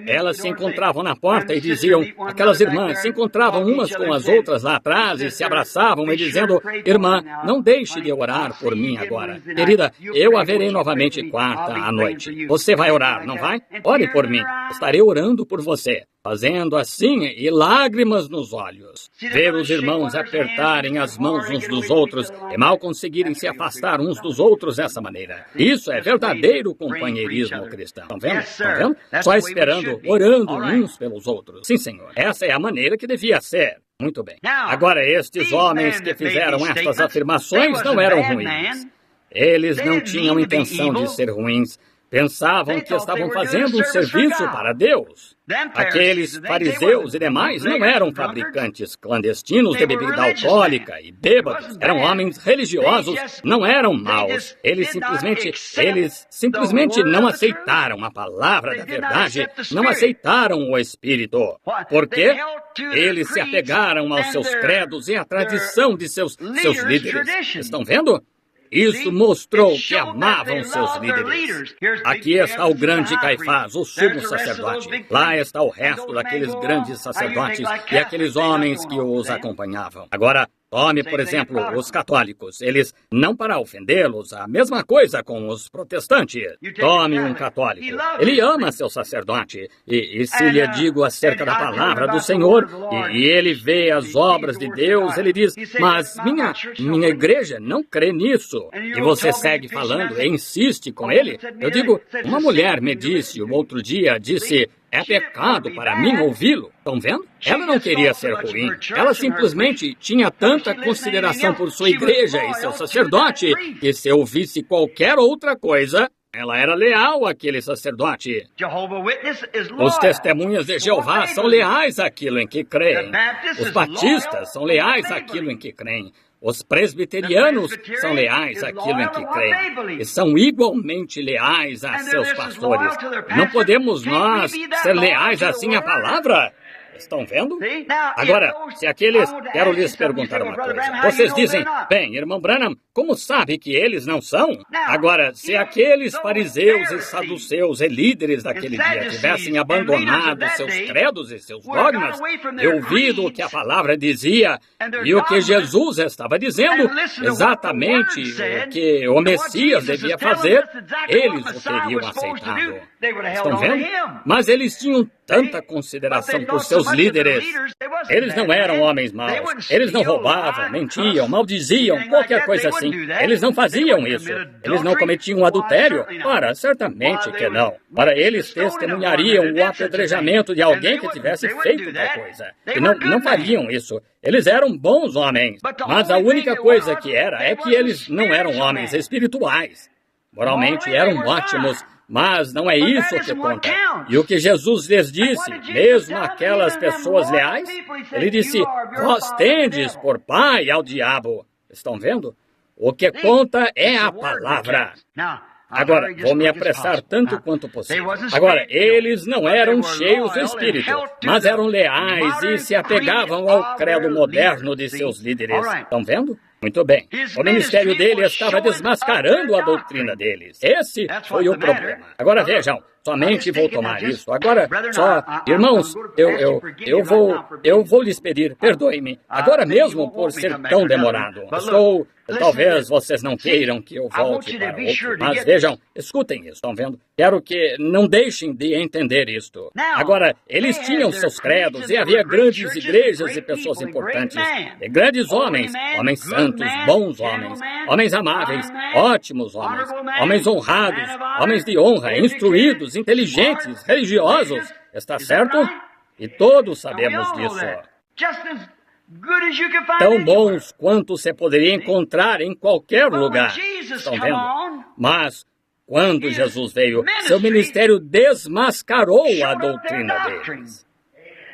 Elas se encontravam na porta e diziam, aquelas irmãs se encontravam umas com as outras lá atrás e se abraçavam e dizendo, irmã, não deixe de orar por mim agora. Querida, eu a verei novamente quarta à noite. Você vai orar, não vai? Ore por mim. Estarei orando por você. Fazendo assim e lágrimas nos olhos. Ver os irmãos apertarem as mãos uns dos outros e mal conseguirem se afastar uns dos outros dessa maneira. Isso é verdadeiro companheirismo cristão. Estão vendo? Estão vendo? Só esperando, orando uns pelos outros. Sim, senhor. Essa é a maneira que devia ser. Muito bem. Agora, estes homens que fizeram estas afirmações não eram ruins. Eles não tinham intenção de ser ruins. Pensavam que estavam fazendo um serviço para Deus. Aqueles fariseus e demais não eram fabricantes clandestinos de bebida alcoólica e bêbados. Eram homens religiosos, não eram maus. Eles simplesmente não aceitaram a palavra da verdade, não aceitaram o Espírito. Por quê? Eles se apegaram aos seus credos e à tradição de seus líderes. Estão vendo? Isso mostrou que amavam seus líderes. Aqui está o grande Caifás, o sumo sacerdote. Lá está o resto daqueles grandes sacerdotes e aqueles homens que os acompanhavam. Agora, tome, por exemplo, os católicos. Eles, não para ofendê-los, a mesma coisa com os protestantes. Tome um católico. Ele ama seu sacerdote. E se lhe digo acerca da palavra do Senhor, e ele vê as obras de Deus, ele diz, mas minha igreja não crê nisso. E você segue falando e insiste com ele. Eu digo, uma mulher me disse, o outro dia, disse, é pecado para mim ouvi-lo. Estão vendo? Ela não queria ser ruim. Ela simplesmente tinha tanta consideração por sua igreja e seu sacerdote que se ouvisse qualquer outra coisa, ela era leal àquele sacerdote. Os testemunhas de Jeová são leais àquilo em que creem. Os batistas são leais àquilo em que creem. Os presbiterianos são leais àquilo em que creem e são igualmente leais a seus pastores. Não podemos nós ser leais assim à palavra? Estão vendo? Agora, se aqueles... Quero lhes perguntar uma coisa. Vocês dizem, bem, irmão Branham, como sabe que eles não são? Agora, se aqueles fariseus e saduceus e líderes daquele dia tivessem abandonado seus credos e seus dogmas, e ouvido o que a palavra dizia e o que Jesus estava dizendo, exatamente o que o Messias devia fazer, eles o teriam aceitado. Estão vendo? Mas eles tinham tanta consideração por seus líderes. Eles não eram homens maus. Eles não roubavam, mentiam, maldiziam, qualquer coisa assim. Eles não faziam isso. Eles não cometiam adultério. Ora, certamente que não. Para eles testemunhariam o apedrejamento de alguém que tivesse feito tal coisa. E não fariam isso. Eles eram bons homens. Mas a única coisa que é que eles não eram homens espirituais. Moralmente eram ótimos. Mas não é isso que conta. E o que Jesus lhes disse, mesmo aquelas pessoas leais, ele disse, vós tendes por pai ao diabo. Estão vendo? O que conta é a palavra. Agora, vou me apressar tanto quanto possível. Agora, eles não eram cheios do Espírito, mas eram leais e se apegavam ao credo moderno de seus líderes. Estão vendo? Muito bem. O ministério dele estava desmascarando a doutrina deles. Esse foi o problema. Agora vejam, somente vou tomar isso. Agora, irmãos, eu vou lhes pedir, perdoe-me, agora mesmo por ser tão demorado. Talvez vocês não queiram que eu volte para outro, mas vejam, escutem isso, estão vendo? Quero que não deixem de entender isto. Agora, eles tinham seus credos e havia grandes igrejas e pessoas importantes, e grandes homens santos, bons homens, homens amáveis, ótimos homens, homens honrados, homens de honra, instruídos, inteligentes, religiosos. Está certo? E todos sabemos disso. Tão bons quanto você poderia encontrar em qualquer lugar. Estão vendo? Mas, quando Jesus veio, seu ministério desmascarou a doutrina deles.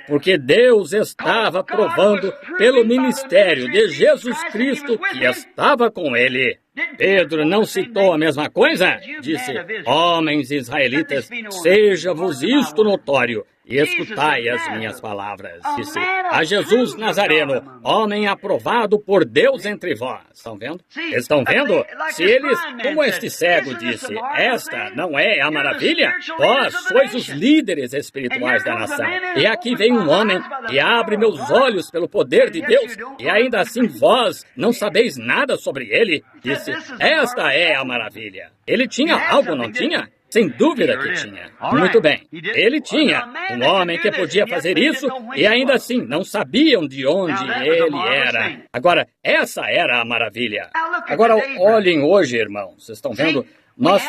Porque Deus estava provando pelo ministério de Jesus Cristo que estava com ele. Pedro não citou a mesma coisa? Disse, homens israelitas, seja-vos isto notório. e escutai as minhas palavras. Disse a Jesus Nazareno, homem aprovado por Deus entre vós. Estão vendo? Estão vendo? Se eles, como este cego disse, esta não é a maravilha? Vós sois os líderes espirituais da nação. E aqui vem um homem e abre meus olhos pelo poder de Deus, e ainda assim vós não sabeis nada sobre ele. Disse, esta é a maravilha. Ele tinha algo, não tinha? Sem dúvida que tinha. Muito bem. Ele tinha um homem que podia fazer isso e ainda assim não sabiam de onde ele era. Agora, essa era a maravilha. Agora, olhem hoje, irmãos. Vocês estão vendo? Nós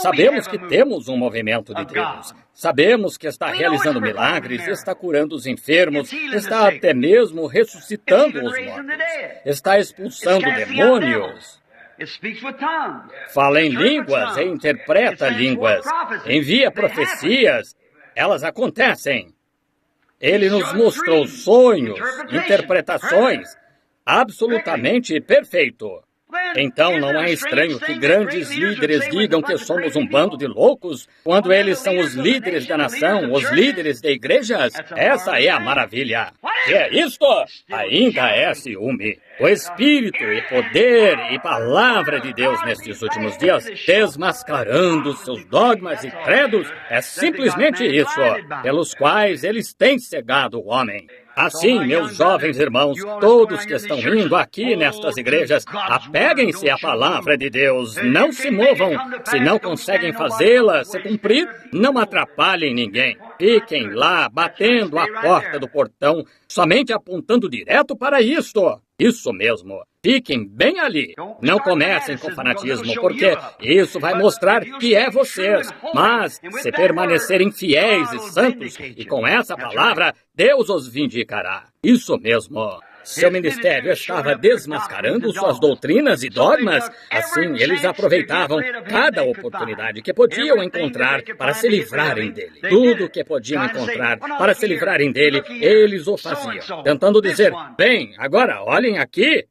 sabemos que temos um movimento de Deus. Sabemos que está realizando milagres, está curando os enfermos, está até mesmo ressuscitando os mortos. Está expulsando demônios. Fala em línguas e interpreta línguas. Envia profecias. Elas acontecem. Ele nos mostrou sonhos, interpretações. Absolutamente perfeito. Então não é estranho que grandes líderes digam que somos um bando de loucos, quando eles são os líderes da nação, os líderes de igrejas. Essa é a maravilha. E é isto? Ainda é ciúme. O Espírito e poder e palavra de Deus nestes últimos dias, desmascarando seus dogmas e credos, é simplesmente isso, pelos quais eles têm cegado o homem. Assim, meus jovens irmãos, todos que estão indo aqui nestas igrejas, apeguem-se à palavra de Deus, não se movam. Se não conseguem fazê-la se cumprir, não atrapalhem ninguém. Fiquem lá, batendo a porta do portão, somente apontando direto para isto. Isso mesmo. Fiquem bem ali. Não comecem com fanatismo, porque isso vai mostrar que é vocês. Mas, se permanecerem fiéis e santos, e com essa palavra, Deus os vindicará. Isso mesmo. Seu ministério estava desmascarando suas doutrinas e dogmas. Assim, eles aproveitavam cada oportunidade que podiam encontrar para se livrarem dele. Tudo que podiam encontrar para se livrarem dele, eles o faziam. Tentando dizer, bem, agora olhem aqui,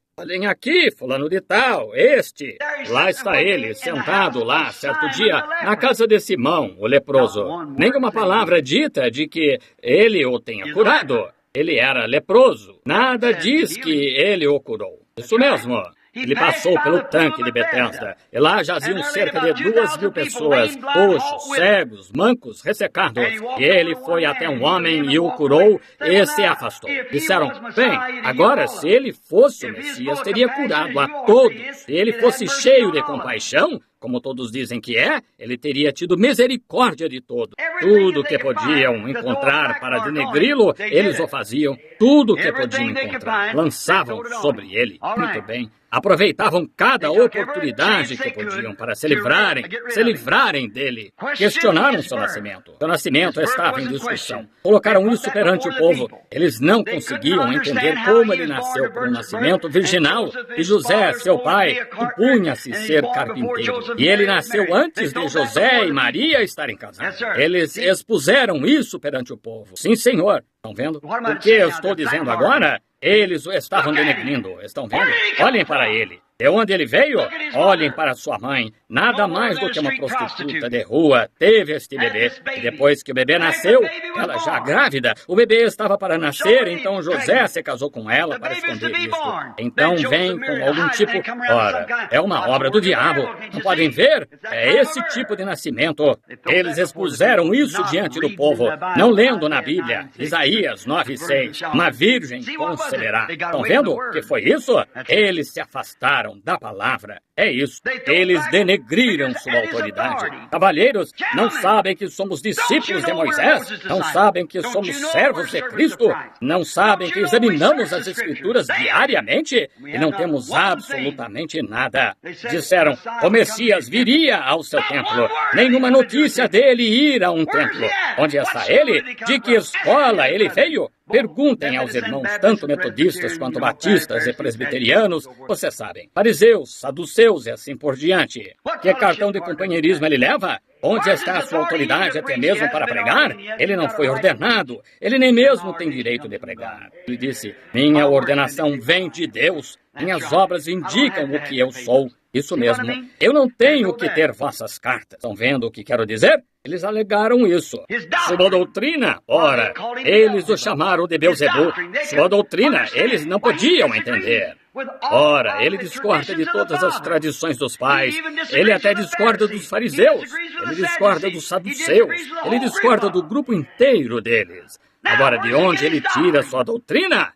fulano de tal, este. Lá está ele, sentado lá, certo dia, na casa de Simão, o leproso. Nenhuma palavra dita de que ele o tenha curado. Ele era leproso. Nada diz que ele o curou. Isso mesmo. Ele passou pelo tanque de Betesda, e lá jaziam cerca de 2.000 pessoas, coxos, cegos, mancos, ressecados. E ele foi até um homem e o curou e se afastou. Disseram, bem, agora se ele fosse o Messias, teria curado a todos. Se ele fosse cheio de compaixão, como todos dizem que é, ele teria tido misericórdia de todos. Tudo que podiam encontrar para denegri-lo, eles o faziam. Tudo que podiam encontrar, lançavam sobre ele. Muito bem. Aproveitavam cada oportunidade que podiam para se livrarem dele. Questionaram seu nascimento. Seu nascimento estava em discussão. Colocaram isso perante o povo. Eles não conseguiam entender como ele nasceu por um nascimento virginal. E José, seu pai, supunha-se ser carpinteiro. E ele nasceu antes de José e Maria estarem casados. Eles expuseram isso perante o povo. Sim, senhor. Estão vendo? O que eu estou dizendo agora? Eles o estavam denegrindo. Estão vendo? Olhem para ele. De onde ele veio? Olhem para sua mãe. Nada mais do que uma prostituta de rua teve este bebê. E depois que o bebê nasceu, ela já grávida, o bebê estava para nascer, então José se casou com ela para esconder isso. Então vem com algum tipo... Ora, é uma obra do diabo. Não podem ver? É esse tipo de nascimento. Eles expuseram isso diante do povo, não lendo na Bíblia. Isaías 9:6. Uma virgem conceberá. Estão vendo o que foi isso? Eles se afastaram da palavra. É isso. Eles denegriram sua autoridade. Cavalheiros, não sabem que somos discípulos de Moisés? Não sabem que somos servos de Cristo? Não sabem que examinamos as Escrituras diariamente? E não temos absolutamente nada. Disseram, o Messias viria ao seu templo. Nenhuma notícia dele ir a um templo. Onde está ele? De que escola ele veio? Perguntem aos irmãos, tanto metodistas quanto batistas e presbiterianos, vocês sabem, fariseus, saduceus e assim por diante. Que cartão de companheirismo ele leva? Onde está a sua autoridade até mesmo para pregar? Ele não foi ordenado, ele nem mesmo tem direito de pregar. Ele disse, minha ordenação vem de Deus, minhas obras indicam o que eu sou. Isso mesmo, eu não tenho que ter vossas cartas. Estão vendo o que quero dizer? Eles alegaram isso. Sua doutrina, ora, eles o chamaram de Beelzebul. Sua doutrina, eles não podiam entender. Ora, ele discorda de todas as tradições dos pais. Ele até discorda dos fariseus. Ele discorda dos saduceus. Ele discorda do grupo inteiro deles. Agora, de onde ele tira sua doutrina?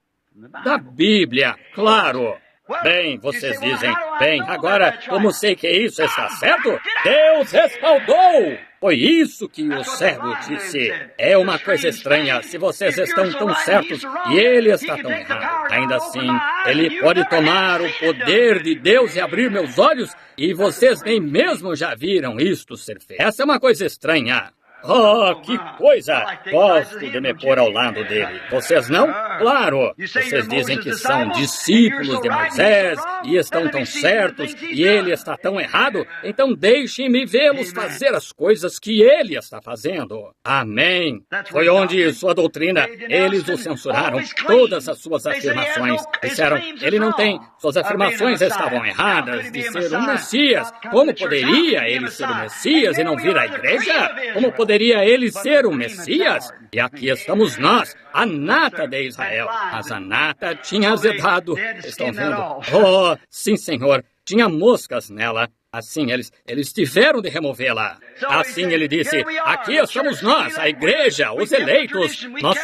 Da Bíblia, claro. Bem, vocês dizem, bem, agora, como sei que isso está certo? Deus respaldou! Foi isso que o servo disse. É uma coisa estranha, se vocês estão tão certos e ele está tão errado. Ainda assim, ele pode tomar o poder de Deus e abrir meus olhos, e vocês nem mesmo já viram isto ser feito. Essa é uma coisa estranha. Oh, que coisa! Gosto de me pôr ao lado dele. Vocês não? Claro! Vocês dizem que são discípulos de Moisés e estão tão certos e ele está tão errado. Então deixem-me vê-los fazer as coisas que ele está fazendo. Amém! Foi onde sua doutrina, eles o censuraram. Todas as suas afirmações. Disseram, ele não tem. Suas afirmações estavam erradas de ser um Messias. Como poderia ele ser o Messias e não vir à igreja? Como poderia ele ser o Messias? E aqui estamos nós, a nata de Israel. Mas a nata tinha azedado. Estão vendo? Oh, sim, Senhor. Tinha moscas nela. Assim, eles tiveram de removê-la. Assim ele disse, aqui estamos nós, a igreja, os eleitos. Nós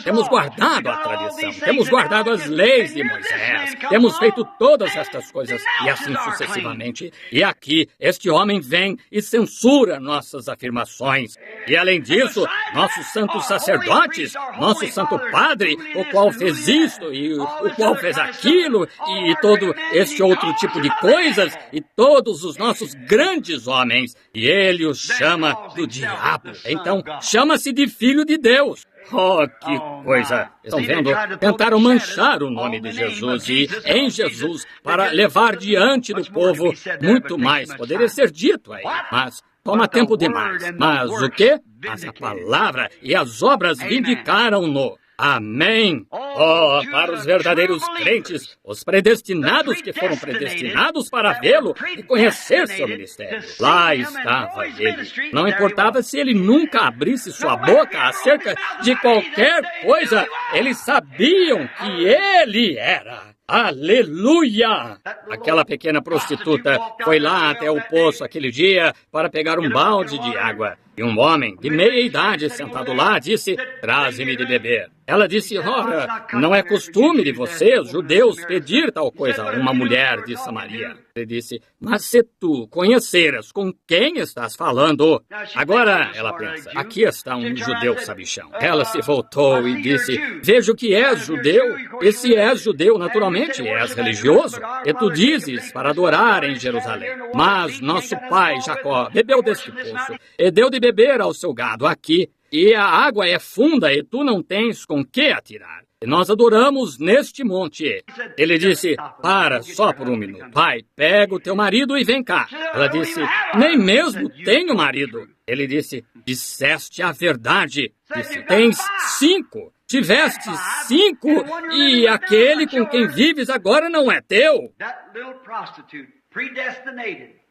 temos guardado a tradição, temos guardado as leis de Moisés, temos feito todas estas coisas e assim sucessivamente. E aqui, este homem vem e censura nossas afirmações. E além disso, nossos santos sacerdotes, nosso santo padre, o qual fez isto e o qual fez aquilo e todo este outro tipo de coisas e todos os nossos grandes homens, e ele os chama do diabo. Então, chama-se de filho de Deus. Oh, que coisa! Estão vendo? Tentaram manchar o nome de Jesus e em Jesus para levar diante do povo muito mais. Poderia ser dito aí, mas toma tempo demais. Mas o quê? Mas a palavra e as obras vindicaram-no. Amém! Oh, para os verdadeiros crentes, os predestinados que foram predestinados para vê-lo e conhecer seu ministério. Lá estava ele. Não importava se ele nunca abrisse sua boca acerca de qualquer coisa, eles sabiam que ele era. Aleluia! Aquela pequena prostituta foi lá até o poço aquele dia para pegar um balde de água. E um homem de meia idade sentado lá disse, traze-me de beber. Ela disse, ora, não é costume de vocês, judeus, pedir tal coisa a uma mulher de Samaria. Ele disse, mas se tu conheceras com quem estás falando. Agora, ela pensa, aqui está um judeu sabichão. Ela se voltou e disse, vejo que és judeu, e se és judeu, naturalmente és religioso, e tu dizes para adorar em Jerusalém. Mas nosso pai, Jacó, bebeu deste poço, e deu de beber ao seu gado aqui, e a água é funda e tu não tens com que atirar. E nós adoramos neste monte. Ele disse, para só por um minuto. Pai, pega o teu marido e vem cá. Ela disse, nem mesmo tenho marido. Ele disse, disseste a verdade. Disse, tens 5. Tiveste 5 e aquele com quem vives agora não é teu.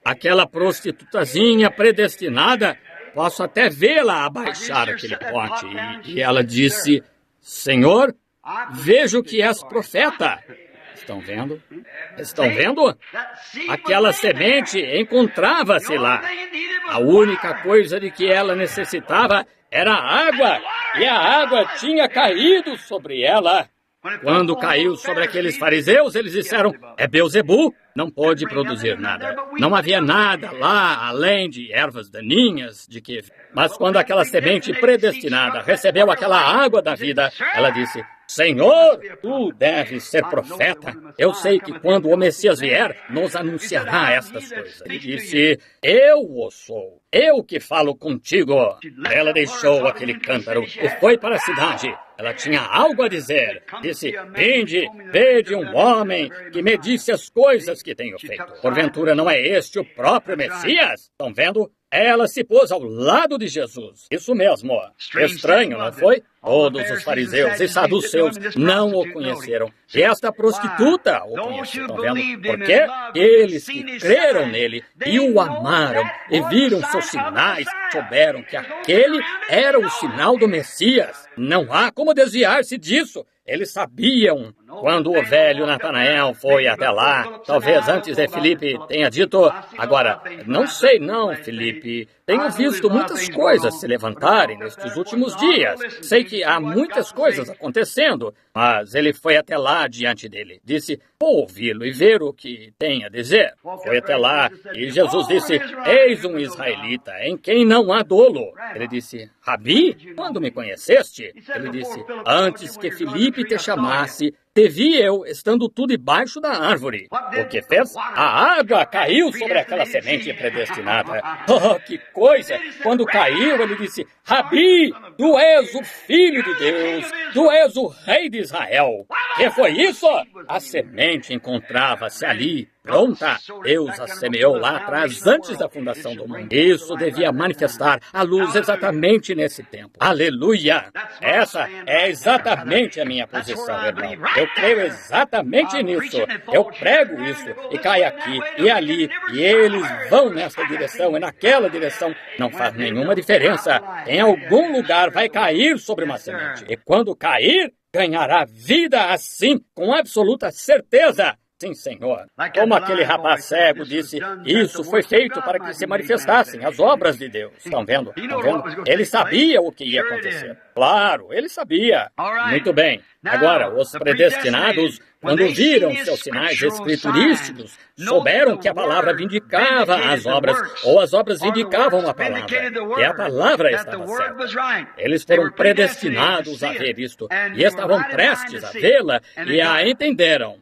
Aquela prostitutazinha predestinada, posso até vê-la abaixar aquele pote. E ela disse, Senhor, vejo que és profeta. Estão vendo? Estão vendo? Aquela semente encontrava-se lá. A única coisa de que ela necessitava era água. E a água tinha caído sobre ela. Quando caiu sobre aqueles fariseus, eles disseram, é Beelzebul, não pode produzir nada. Não havia nada lá, além de ervas daninhas, de que... Mas quando aquela semente predestinada recebeu aquela água da vida, ela disse, Senhor, tu deves ser profeta. Eu sei que quando o Messias vier, nos anunciará estas coisas. Ele disse, eu o sou. Eu que falo contigo. Ela deixou aquele cântaro e foi para a cidade. Ela tinha algo a dizer. Disse, vede um homem que me disse as coisas que que tenho feito. Porventura não é este o próprio Messias? Estão vendo? Ela se pôs ao lado de Jesus. Isso mesmo. Estranho, não foi? Todos os fariseus e saduceus não o conheceram. E esta prostituta o conheceu, estão vendo? Porque eles que creram nele e o amaram e viram seus sinais, souberam que aquele era o sinal do Messias. Não há como desviar-se disso. Eles sabiam. Quando o velho Natanael foi até lá, talvez antes de Filipe tenha dito, agora, não sei não, Filipe, tenho visto muitas coisas se levantarem nestes últimos dias. Sei que há muitas coisas acontecendo, mas ele foi até lá diante dele. Disse, vou ouvi-lo e ver o que tem a dizer. Foi até lá e Jesus disse, eis um israelita em quem não há dolo. Ele disse, Rabi, quando me conheceste? Ele disse, antes que Filipe te chamasse, te vi eu, estando tu debaixo da árvore. O que fez? A água caiu sobre aquela semente predestinada. Oh, que coisa! Quando caiu, ele disse, Rabi, tu és o Filho de Deus, tu és o Rei de Israel. Que foi isso? A semente encontrava-se ali, pronta. Deus a semeou lá atrás, antes da fundação do mundo. Isso devia manifestar a luz exatamente nesse tempo. Aleluia! Essa é exatamente a minha posição, irmão. Eu creio exatamente nisso. Eu prego isso e cai aqui e ali e eles vão nessa direção e naquela direção. Não faz nenhuma diferença. Em algum lugar vai cair sobre uma semente. E quando cair, ganhará vida assim, com absoluta certeza. Sim, Senhor. Como aquele rapaz cego disse, isso foi feito para que se manifestassem as obras de Deus. Estão vendo? Estão vendo? Ele sabia o que ia acontecer. Claro, ele sabia. Muito bem. Agora, os predestinados, quando viram seus sinais escriturísticos, souberam que a palavra vindicava as obras, ou as obras vindicavam a palavra, e a palavra estava certa. Eles foram predestinados a ver isto, e estavam prestes a vê-la, e a entenderam.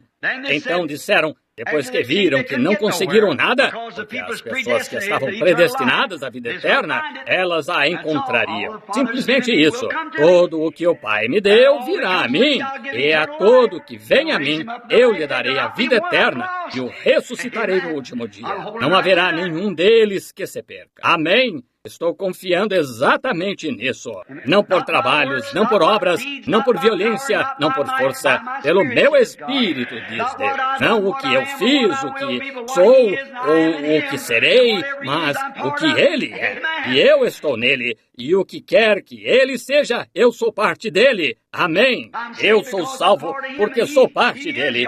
Então disseram, depois que viram que não conseguiram nada, porque as pessoas que estavam predestinadas à vida eterna, elas a encontrariam. Simplesmente isso. Todo o que o Pai me deu virá a mim, e a todo que vem a mim, eu lhe darei a vida eterna e o ressuscitarei no último dia. Não haverá nenhum deles que se perca. Amém? Estou confiando exatamente nisso. Não por trabalhos, não por obras, não por violência, não por força, pelo meu espírito, diz Deus. Não o que eu fiz, o que sou, ou o que serei, mas o que Ele é. E eu estou nele, e o que quer que Ele seja, eu sou parte dele. Amém. Eu sou salvo porque sou parte dele.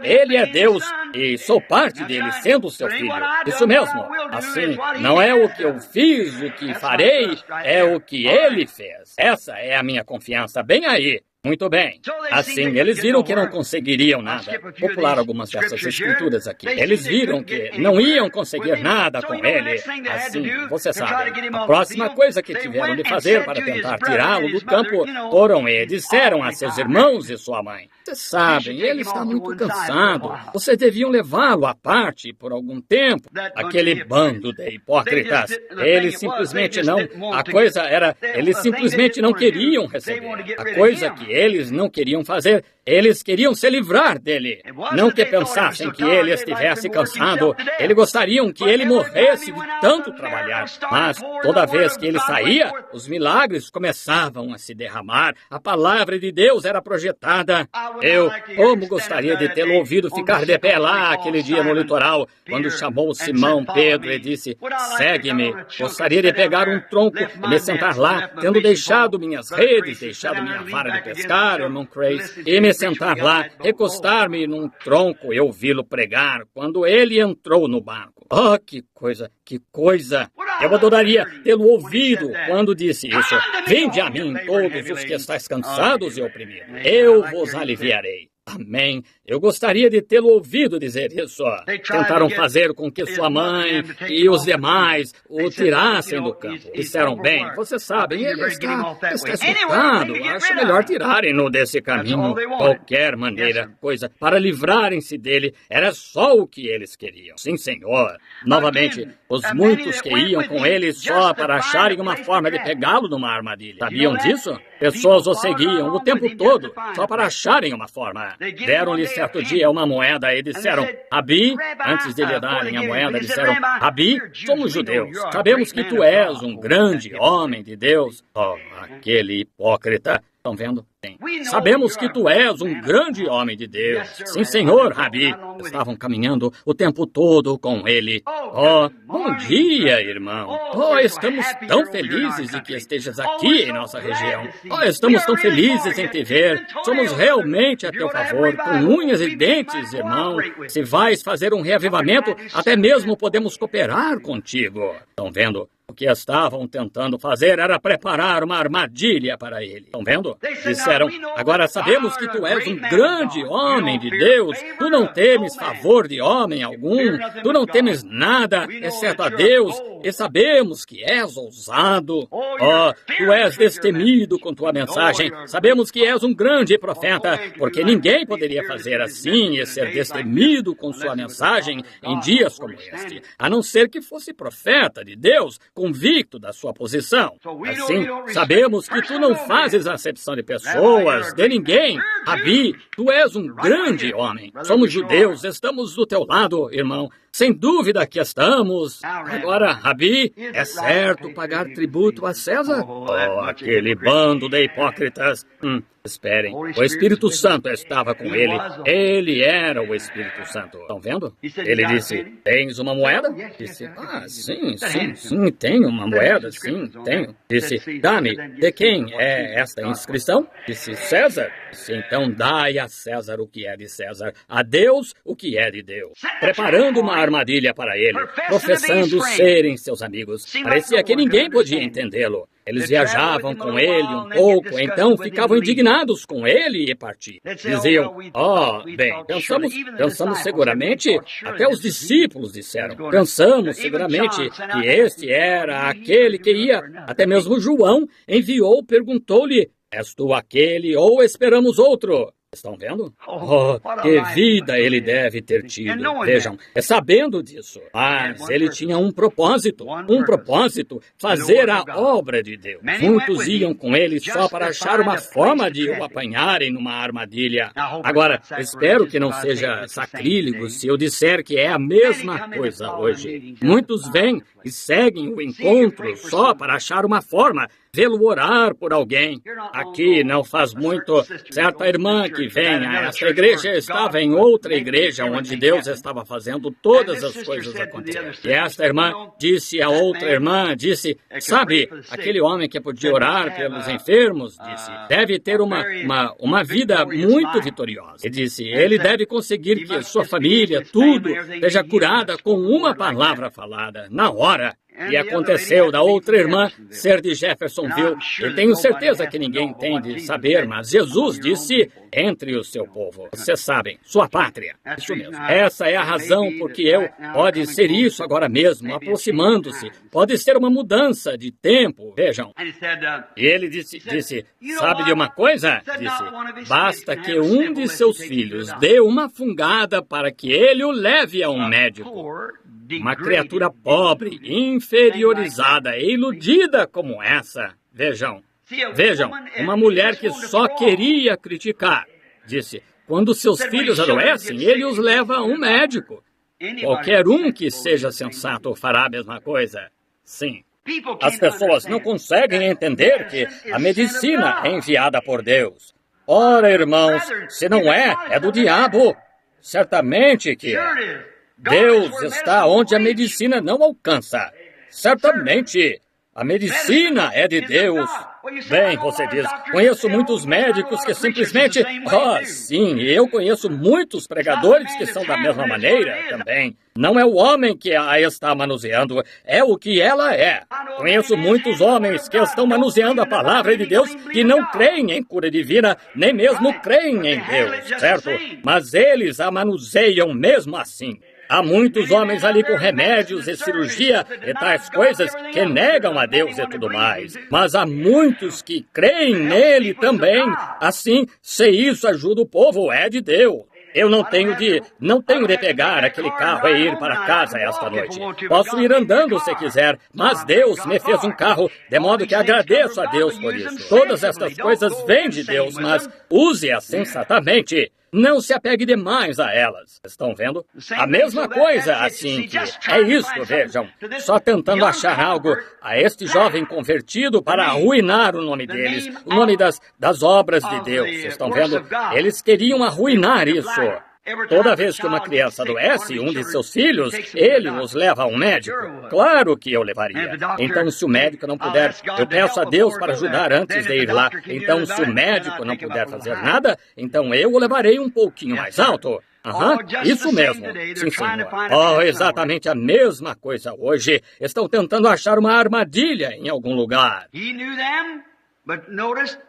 Ele é Deus e sou parte dele, sendo seu filho. Isso mesmo. Assim, não é o que eu fiz, o que farei, é o que ele fez. Essa é a minha confiança. Bem aí. Muito bem. Assim, eles viram que não conseguiriam nada. Vou pular algumas dessas escrituras aqui. Eles viram que não iam conseguir nada com ele. Assim, você sabe, a próxima coisa que tiveram de fazer para tentar tirá-lo do campo foram e disseram a seus irmãos e sua mãe, vocês sabem, ele está muito cansado. Vocês deviam levá-lo à parte por algum tempo. Aquele bando de hipócritas, eles simplesmente não... A coisa era, eles simplesmente não queriam receber. A coisa que eles não queriam fazer, eles queriam se livrar dele. Não que pensassem que ele estivesse cansado, eles gostariam que ele morresse de tanto trabalhar. Mas toda vez que ele saía, os milagres começavam a se derramar, a palavra de Deus era projetada. Eu, como gostaria de tê-lo ouvido ficar de pé lá aquele dia no litoral, quando chamou Simão Pedro e disse, segue-me. Gostaria de pegar um tronco e me sentar lá, tendo deixado minhas redes, deixado minha vara de pescar, irmão Crace, e me sentar lá, recostar-me num tronco e ouvi-lo pregar quando ele entrou no barco. Oh, que coisa, que coisa! Eu adoraria tê-lo ouvido quando disse isso. Vinde a mim todos os que estáis cansados e oprimidos. Eu vos aliviarei. Amém. Eu gostaria de tê-lo ouvido dizer isso. Tentaram fazer com que sua mãe e os demais o tirassem do campo. Disseram, bem, vocês sabem, ele está esgotado. Acho melhor tirarem-no desse caminho. Qualquer maneira, coisa, para livrarem-se dele, era só o que eles queriam. Sim, Senhor. Novamente, os muitos que iam com ele só para acharem uma forma de pegá-lo numa armadilha. Sabiam disso? Pessoas o seguiam o tempo todo, só para acharem uma forma. Deram-lhe certo dia uma moeda e disseram, Rabi, antes de lhe darem a moeda, disseram, Rabi, somos judeus, sabemos que tu és um grande homem de Deus. Oh, aquele hipócrita. Estão vendo? Sim. Sabemos que tu és um grande homem de Deus. Sim, Senhor, Rabi. Estavam caminhando o tempo todo com ele. Oh, bom dia, irmão. Oh, estamos tão felizes de que estejas aqui em nossa região. Oh, estamos tão felizes em te ver. Somos realmente a teu favor, com unhas e dentes, irmão. Se vais fazer um reavivamento, até mesmo podemos cooperar contigo. Estão vendo? O que estavam tentando fazer era preparar uma armadilha para ele. Estão vendo? Disseram, agora sabemos que tu és um grande homem de Deus. Tu não temes favor de homem algum. Tu não temes nada, exceto a Deus. E sabemos que és ousado. Oh, tu és destemido com tua mensagem. Sabemos que és um grande profeta, porque ninguém poderia fazer assim e ser destemido com sua mensagem em dias como este, a não ser que fosse profeta de Deus, convicto da sua posição. Assim, sabemos que tu não fazes acepção de pessoas, de ninguém. Rabi, tu és um grande homem. Somos judeus, estamos do teu lado, irmão. Sem dúvida que estamos. Agora, Rabi, é certo pagar tributo a César? Oh, aquele bando de hipócritas. Esperem, o Espírito Santo estava com ele. Ele era o Espírito Santo. Estão vendo? Ele disse, tens uma moeda? Disse, sim, tenho uma moeda, sim, tenho. Disse, dá-me, de quem é esta inscrição? Disse, César. Disse, então dai a César o que é de César, a Deus o que é de Deus. Preparando uma armadilha para ele, professando serem seus amigos. Parecia que ninguém podia entendê-lo. Eles viajavam com ele um pouco, então ficavam indignados com ele e partiam. Diziam, pensamos seguramente, até os discípulos disseram, pensamos seguramente que este era aquele que ia, até mesmo João enviou, perguntou-lhe, és tu aquele ou esperamos outro? Estão vendo? Oh, que vida ele deve ter tido. Vejam, sabendo disso. Mas ele tinha um propósito, fazer a obra de Deus. Muitos iam com ele só para achar uma forma de o apanharem numa armadilha. Agora, espero que não seja sacrílego se eu disser que é a mesma coisa hoje. Muitos vêm e seguem o encontro só para achar uma forma, vê-lo orar por alguém. Aqui não faz muito, certa irmã que vem a esta igreja estava em outra igreja onde Deus estava fazendo todas as coisas acontecerem. E esta irmã disse a outra irmã, sabe, aquele homem que podia orar pelos enfermos, disse, deve ter uma vida muito vitoriosa. E disse, ele deve conseguir que sua família, tudo, seja curada com uma palavra falada, na hora. E aconteceu da outra irmã ser de Jeffersonville. E tenho certeza que ninguém tem de saber, mas Jesus disse, entre o seu povo. Vocês sabem, sua pátria. Isso mesmo. Essa é a razão porque pode ser isso agora mesmo, aproximando-se. Pode ser uma mudança de tempo, vejam. E ele disse, sabe de uma coisa? Disse, basta que um de seus filhos dê uma fungada para que ele o leve a um médico. Uma criatura pobre, inferiorizada e iludida como essa. Vejam, uma mulher que só queria criticar. Disse, quando seus filhos adoecem, ele os leva a um médico. Qualquer um que seja sensato fará a mesma coisa. Sim. As pessoas não conseguem entender que a medicina é enviada por Deus. Ora, irmãos, se não é do diabo. Certamente que é. Deus está onde a medicina não alcança. Certamente, a medicina é de Deus. Bem, você diz, conheço muitos médicos que simplesmente... sim, eu conheço muitos pregadores que são da mesma maneira também. Não é o homem que a está manuseando, é o que ela é. Conheço muitos homens que estão manuseando a palavra de Deus que não creem em cura divina, nem mesmo creem em Deus, certo? Mas eles a manuseiam mesmo assim. Há muitos homens ali com remédios e cirurgia e tais coisas que negam a Deus e tudo mais. Mas há muitos que creem nele também. Assim, se isso ajuda o povo, é de Deus. Eu não tenho de pegar aquele carro e ir para casa esta noite. Posso ir andando se quiser, mas Deus me fez um carro, de modo que agradeço a Deus por isso. Todas estas coisas vêm de Deus, mas use-as sensatamente. Não se apegue demais a elas. Estão vendo? A mesma coisa, assim que é isso, vejam. Só tentando achar algo a este jovem convertido para arruinar o nome deles, o nome das obras de Deus. Estão vendo? Eles queriam arruinar isso. Toda vez que uma criança adoece, um de seus filhos, ele os leva a um médico. Claro que eu levaria. Então, se o médico não puder, eu peço a Deus para ajudar antes de ir lá. Então, se o médico não puder fazer nada, então eu o levarei um pouquinho mais alto. Isso mesmo. Sim, senhor. Oh, exatamente a mesma coisa hoje. Estão tentando achar uma armadilha em algum lugar.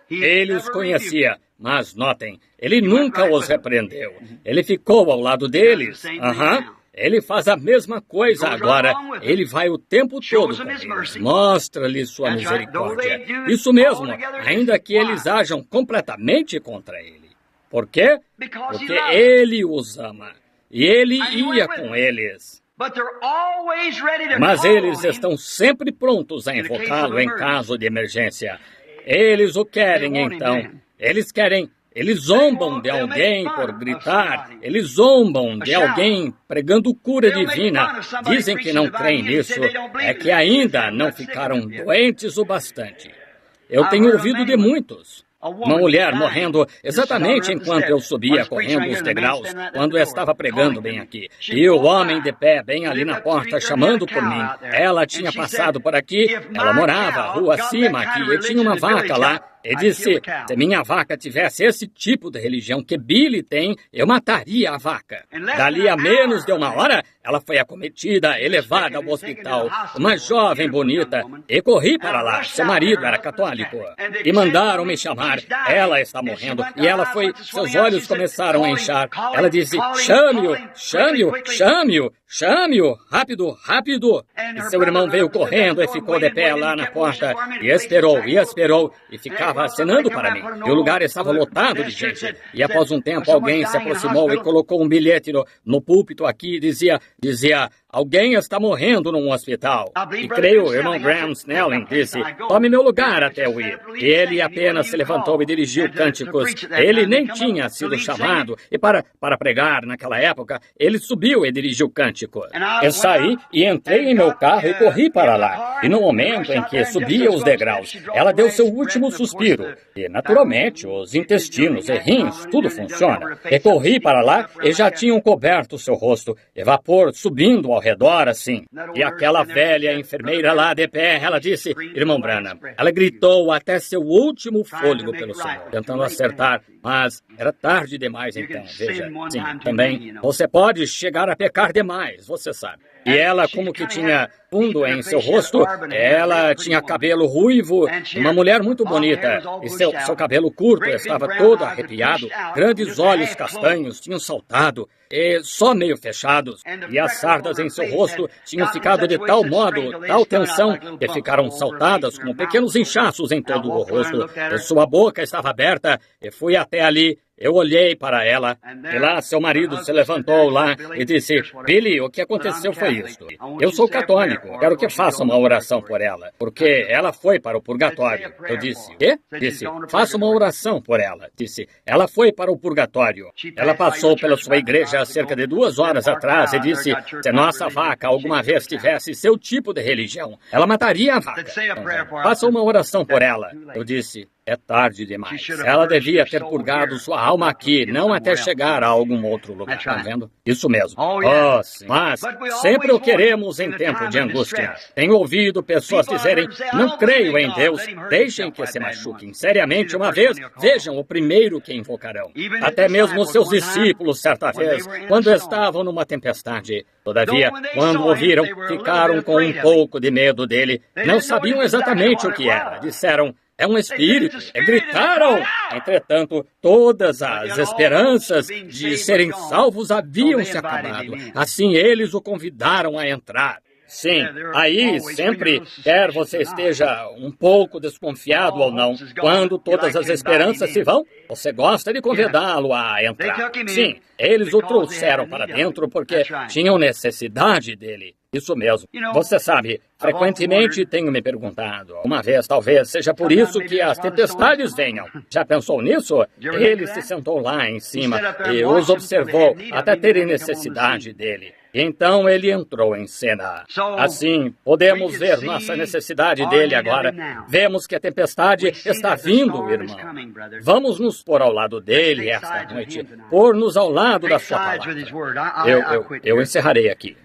Ele os conhecia, mas notem, ele nunca os repreendeu. Ele ficou ao lado deles. Ele faz a mesma coisa agora. Ele vai o tempo todo com eles. Mostra-lhes sua misericórdia. Isso mesmo, ainda que eles ajam completamente contra ele. Por quê? Porque ele os ama. E ele ia com eles. Mas eles estão sempre prontos a invocá-lo em caso de emergência. Eles o querem, então. Eles zombam de alguém por gritar. Eles zombam de alguém pregando cura divina. Dizem que não creem nisso. É que ainda não ficaram doentes o bastante. Eu tenho ouvido de muitos. Uma mulher morrendo exatamente enquanto eu subia correndo os degraus, quando eu estava pregando bem aqui. E o homem de pé bem ali na porta chamando por mim. Ela tinha passado por aqui, ela morava rua acima aqui e tinha uma vaca lá. E disse, se minha vaca tivesse esse tipo de religião que Billy tem, eu mataria a vaca. Dali a menos de uma hora, ela foi acometida e levada ao hospital. Uma jovem bonita. E corri para lá. Seu marido era católico. E mandaram me chamar. Ela está morrendo. E ela foi... Seus olhos começaram a inchar. Ela disse, chame-o, chame-o, chame-o, chame-o, rápido, rápido. E seu irmão veio correndo e ficou de pé lá na porta. E esperou, e ficava acenando para mim. E o lugar estava lotado de gente. E após um tempo, alguém se aproximou e colocou um bilhete no púlpito aqui e dizia, alguém está morrendo num hospital. E creio, o irmão Graham Snelling disse, tome meu lugar até eu ir. E ele apenas se levantou e dirigiu cânticos. Ele nem tinha sido chamado. E para pregar naquela época, ele subiu e dirigiu cânticos. Eu saí e entrei em meu carro e corri para lá. E no momento em que subia os degraus, ela deu seu último suspiro. E, naturalmente, os intestinos e rins, tudo funciona. E corri para lá e já tinham coberto seu rosto. E vapor subindo ao redor, assim. E aquela velha enfermeira lá de pé, ela disse, irmão Branham, ela gritou até seu último fôlego pelo Senhor, tentando acertar, mas era tarde demais então, veja. Sim, também, você pode chegar a pecar demais, você sabe. E ela, como que tinha fundo em seu rosto, ela tinha cabelo ruivo, uma mulher muito bonita, e seu cabelo curto estava todo arrepiado, grandes olhos castanhos tinham saltado, e só meio fechados, e as sardas em seu rosto tinham ficado de tal modo, tal tensão, que ficaram saltadas como pequenos inchaços em todo o rosto, e sua boca estava aberta, e fui até ali. Eu olhei para ela, e lá seu marido se levantou lá e disse, Billy, o que aconteceu foi isto. Eu sou católico, quero que faça uma oração por ela, porque ela foi para o purgatório. Eu disse, quê? Disse, faça uma oração por ela. Disse, ela foi para o purgatório. Ela passou pela sua igreja há cerca de 2 horas atrás e disse, se nossa vaca alguma vez tivesse seu tipo de religião, ela mataria a vaca. Então, faça uma oração por ela. Eu disse, é tarde demais. Ela devia ter purgado sua alma aqui, não até chegar a algum outro lugar. Está vendo? Isso mesmo. Oh, sim. Mas sempre o queremos em tempo de angústia. Tenho ouvido pessoas dizerem, não creio em Deus, deixem que se machuquem seriamente uma vez, vejam o primeiro que invocarão. Até mesmo seus discípulos, certa vez, quando estavam numa tempestade. Todavia, quando ouviram, ficaram com um pouco de medo dele. Não sabiam exatamente o que era. Disseram, é um espírito, gritaram. Entretanto, todas as esperanças de serem salvos haviam se acabado. Assim, eles o convidaram a entrar. Sim, aí sempre, quer você esteja um pouco desconfiado ou não, quando todas as esperanças se vão, você gosta de convidá-lo a entrar. Sim, eles o trouxeram para dentro porque tinham necessidade dele. Isso mesmo. Você sabe, frequentemente tenho me perguntado, uma vez talvez seja por isso que as tempestades venham. Já pensou nisso? Ele se sentou lá em cima e os observou até terem necessidade dele. Então ele entrou em cena. Assim, podemos ver nossa necessidade dele agora. Vemos que a tempestade está vindo, irmão. Vamos nos pôr ao lado dele esta noite. Pôr-nos ao lado da sua palavra. Eu encerrarei aqui.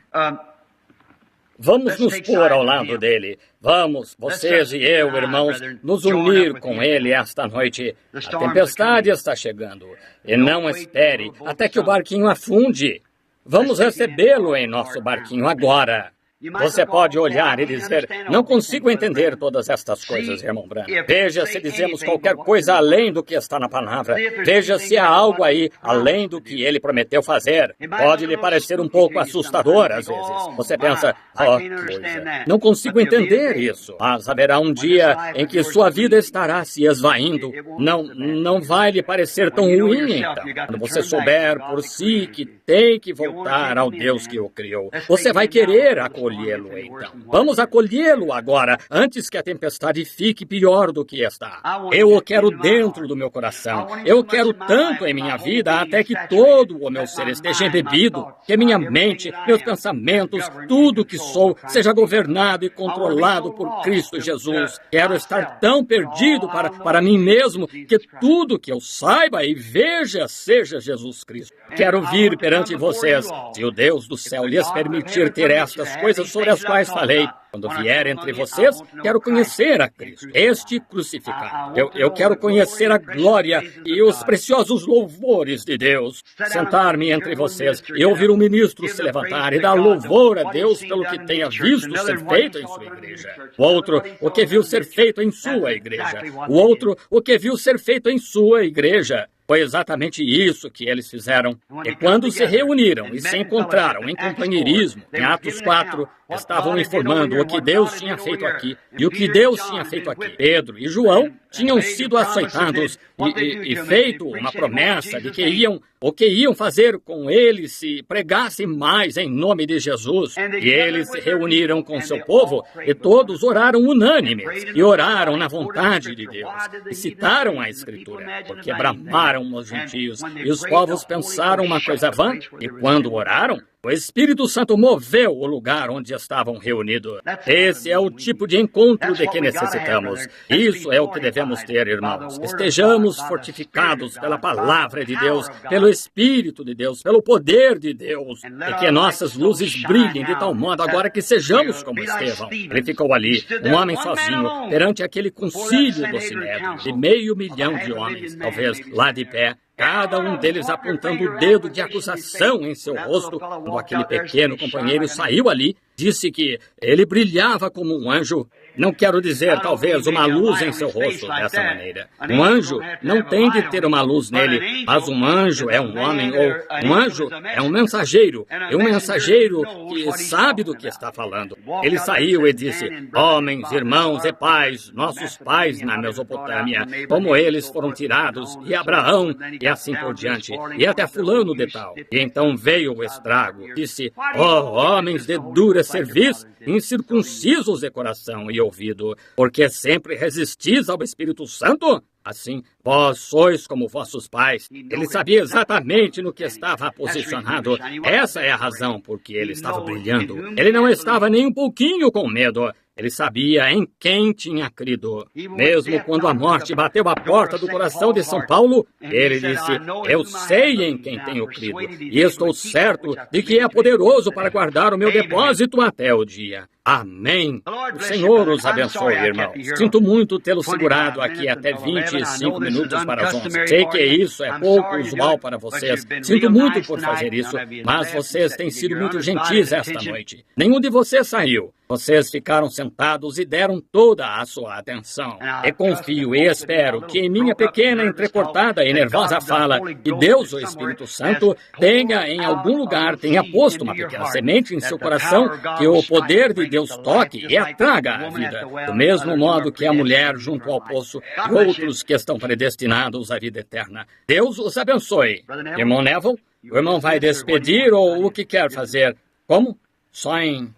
Vamos nos pôr ao lado dele. Vamos, vocês e eu, irmãos, nos unir com ele esta noite. A tempestade está chegando. E não espere até que o barquinho afunde. Vamos recebê-lo em nosso barquinho agora. Você pode olhar e dizer, não consigo entender todas estas coisas, irmão Branham. Veja se dizemos qualquer coisa além do que está na palavra. Veja se há algo aí além do que ele prometeu fazer. Pode lhe parecer um pouco assustador às vezes. Você pensa, coisa, não consigo entender isso. Mas haverá um dia em que sua vida estará se esvaindo. Não vai lhe parecer tão ruim, então. Quando você souber por si que tem que voltar ao Deus que o criou, você vai querer acolhê-lo, então. Vamos acolhê-lo agora, antes que a tempestade fique pior do que está. Eu o quero dentro do meu coração. Eu o quero tanto em minha vida, até que todo o meu ser esteja embebido, que minha mente, meus pensamentos, tudo que sou, seja governado e controlado por Cristo Jesus. Quero estar tão perdido para mim mesmo, que tudo que eu saiba e veja seja Jesus Cristo. Quero vir perante vocês, se o Deus do céu lhes permitir ter estas coisas sobre as quais falei. Quando vier entre vocês, quero conhecer a Cristo, este crucificado. Eu quero conhecer a glória e os preciosos louvores de Deus. Sentar-me entre vocês e ouvir um ministro se levantar e dar louvor a Deus pelo que tenha visto ser feito em sua igreja. O outro, o que viu ser feito em sua igreja. O outro, o que viu ser feito em sua igreja. Foi exatamente isso que eles fizeram. E quando se reuniram e se encontraram em companheirismo, em Atos 4, estavam informando o que Deus tinha feito aqui e o que Deus tinha feito aqui. Pedro e João tinham sido açoitados e feito uma promessa de que iam fazer com eles se pregassem mais em nome de Jesus. E eles se reuniram com seu povo e todos oraram unânimes e oraram na vontade de Deus. E citaram a Escritura, porque bramaram os gentios e os povos pensaram uma coisa vã, e quando oraram, o Espírito Santo moveu o lugar onde estavam reunidos. Esse é o tipo de encontro de que necessitamos. Isso é o que devemos ter, irmãos. Estejamos fortificados pela palavra de Deus, pelo Espírito de Deus, pelo poder de Deus, e que nossas luzes brilhem de tal modo agora que sejamos como Estevão. Ele ficou ali, um homem sozinho, perante aquele concílio do Sinédrio, de 500 mil de homens, talvez lá de pé, cada um deles apontando o dedo de acusação em seu rosto. Quando aquele pequeno companheiro saiu ali, disse que ele brilhava como um anjo. Não quero dizer, talvez, uma luz em seu rosto dessa maneira. Um anjo não tem de ter uma luz nele, mas um anjo é um homem, ou um anjo é um mensageiro. É um mensageiro que sabe do que está falando. Ele saiu e disse, homens, irmãos e pais, nossos pais na Mesopotâmia, como eles foram tirados, e Abraão, e assim por diante, e até fulano de tal. E então veio o estrago. Disse, homens de dura cerviz, incircuncisos de coração e ouvido, porque sempre resistis ao Espírito Santo? Assim, vós sois como vossos pais. Ele sabia exatamente no que estava posicionado. Essa é a razão por que ele estava brilhando. Ele não estava nem um pouquinho com medo. Ele sabia em quem tinha crido. Mesmo quando a morte bateu à porta do coração de São Paulo, ele disse, eu sei em quem tenho crido, e estou certo de que é poderoso para guardar o meu depósito até o dia. Amém. O Senhor os abençoe, irmãos. Sinto muito tê-lo segurado aqui até 25 minutos para as 11. Sei que isso é pouco usual para vocês. Sinto muito por fazer isso, mas vocês têm sido muito gentis esta noite. Nenhum de vocês saiu. Vocês ficaram sentados e deram toda a sua atenção. E confio e espero que em minha pequena, entrecortada e nervosa fala, que Deus, o Espírito Santo, tenha posto uma pequena semente em seu coração, que o poder de Deus toque e atraga a vida, do mesmo modo que a mulher junto ao poço e outros que estão predestinados à vida eterna. Deus os abençoe. Irmão Neville, o irmão vai despedir ou o que quer fazer? Como? Só em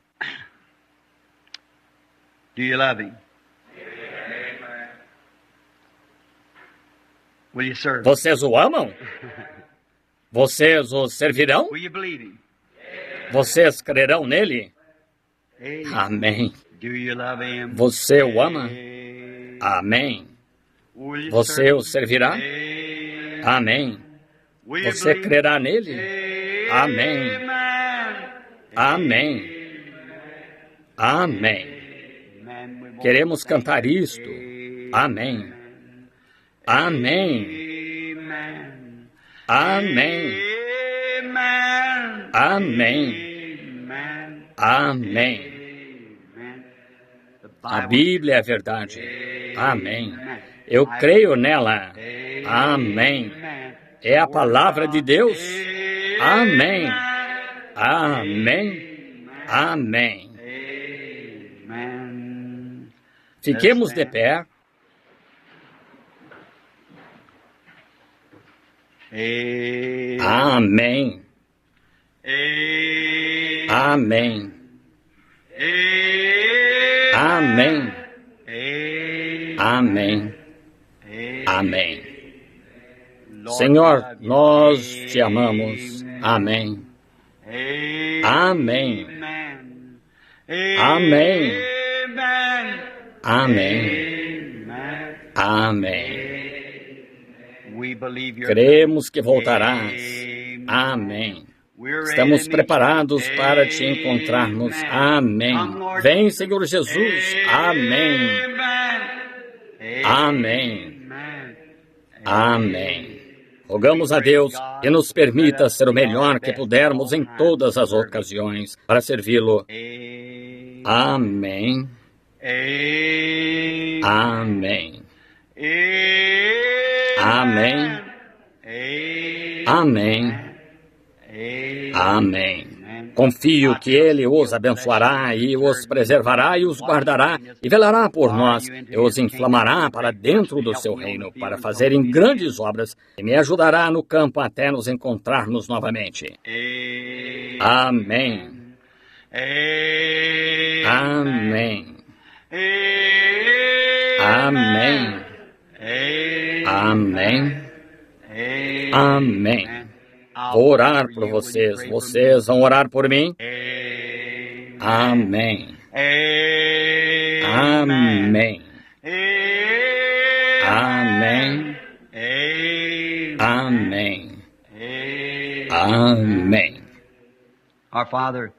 Do you love Him? Will you serve Him? Vocês o amam? Vocês o servirão? Will you believe Him? Vocês crerão nele? Amen. Amém. Do you love Him? Você o ama? Amen. Amém. Will you Você serve o servirá? Him? Amém. Will you Você believe? crerá nele? Amém. Amen. Amém. Amém. Amen. We want Queremos to thank cantar you. isto. Amém. Amém. Amen. Amém. Amen. Amém. Amen. Amém. Amen. The A Bible- Bíblia é verdade. Amém. Eu creio nela. Amém. É a palavra de Deus. Amém. Amém. Amém. Amen. Fiquemos de pé. Amém. Amém. Amém. Amém. Amém. Senhor, nós te amamos. Amém. Amém. Amém. Amém. Amém. Cremos que voltarás. Amém. Estamos preparados para te encontrarmos. Amém. Vem, Senhor Jesus. Amém. Amém. Amém. Rogamos a Deus que nos permita ser o melhor que pudermos em todas as ocasiões para servi-lo. Amém. Amém. Amém. Amém. Amém. Confio que Ele os abençoará e os preservará e os guardará e velará por nós e os inflamará para dentro do seu reino para fazerem grandes obras e me ajudará no campo até nos encontrarmos novamente. Amém. Amém. Amém. Amém. Amém. Vou orar por vocês. Vocês vão orar por mim? Amém. Amém. Amém. Amém. Amém. Our Father,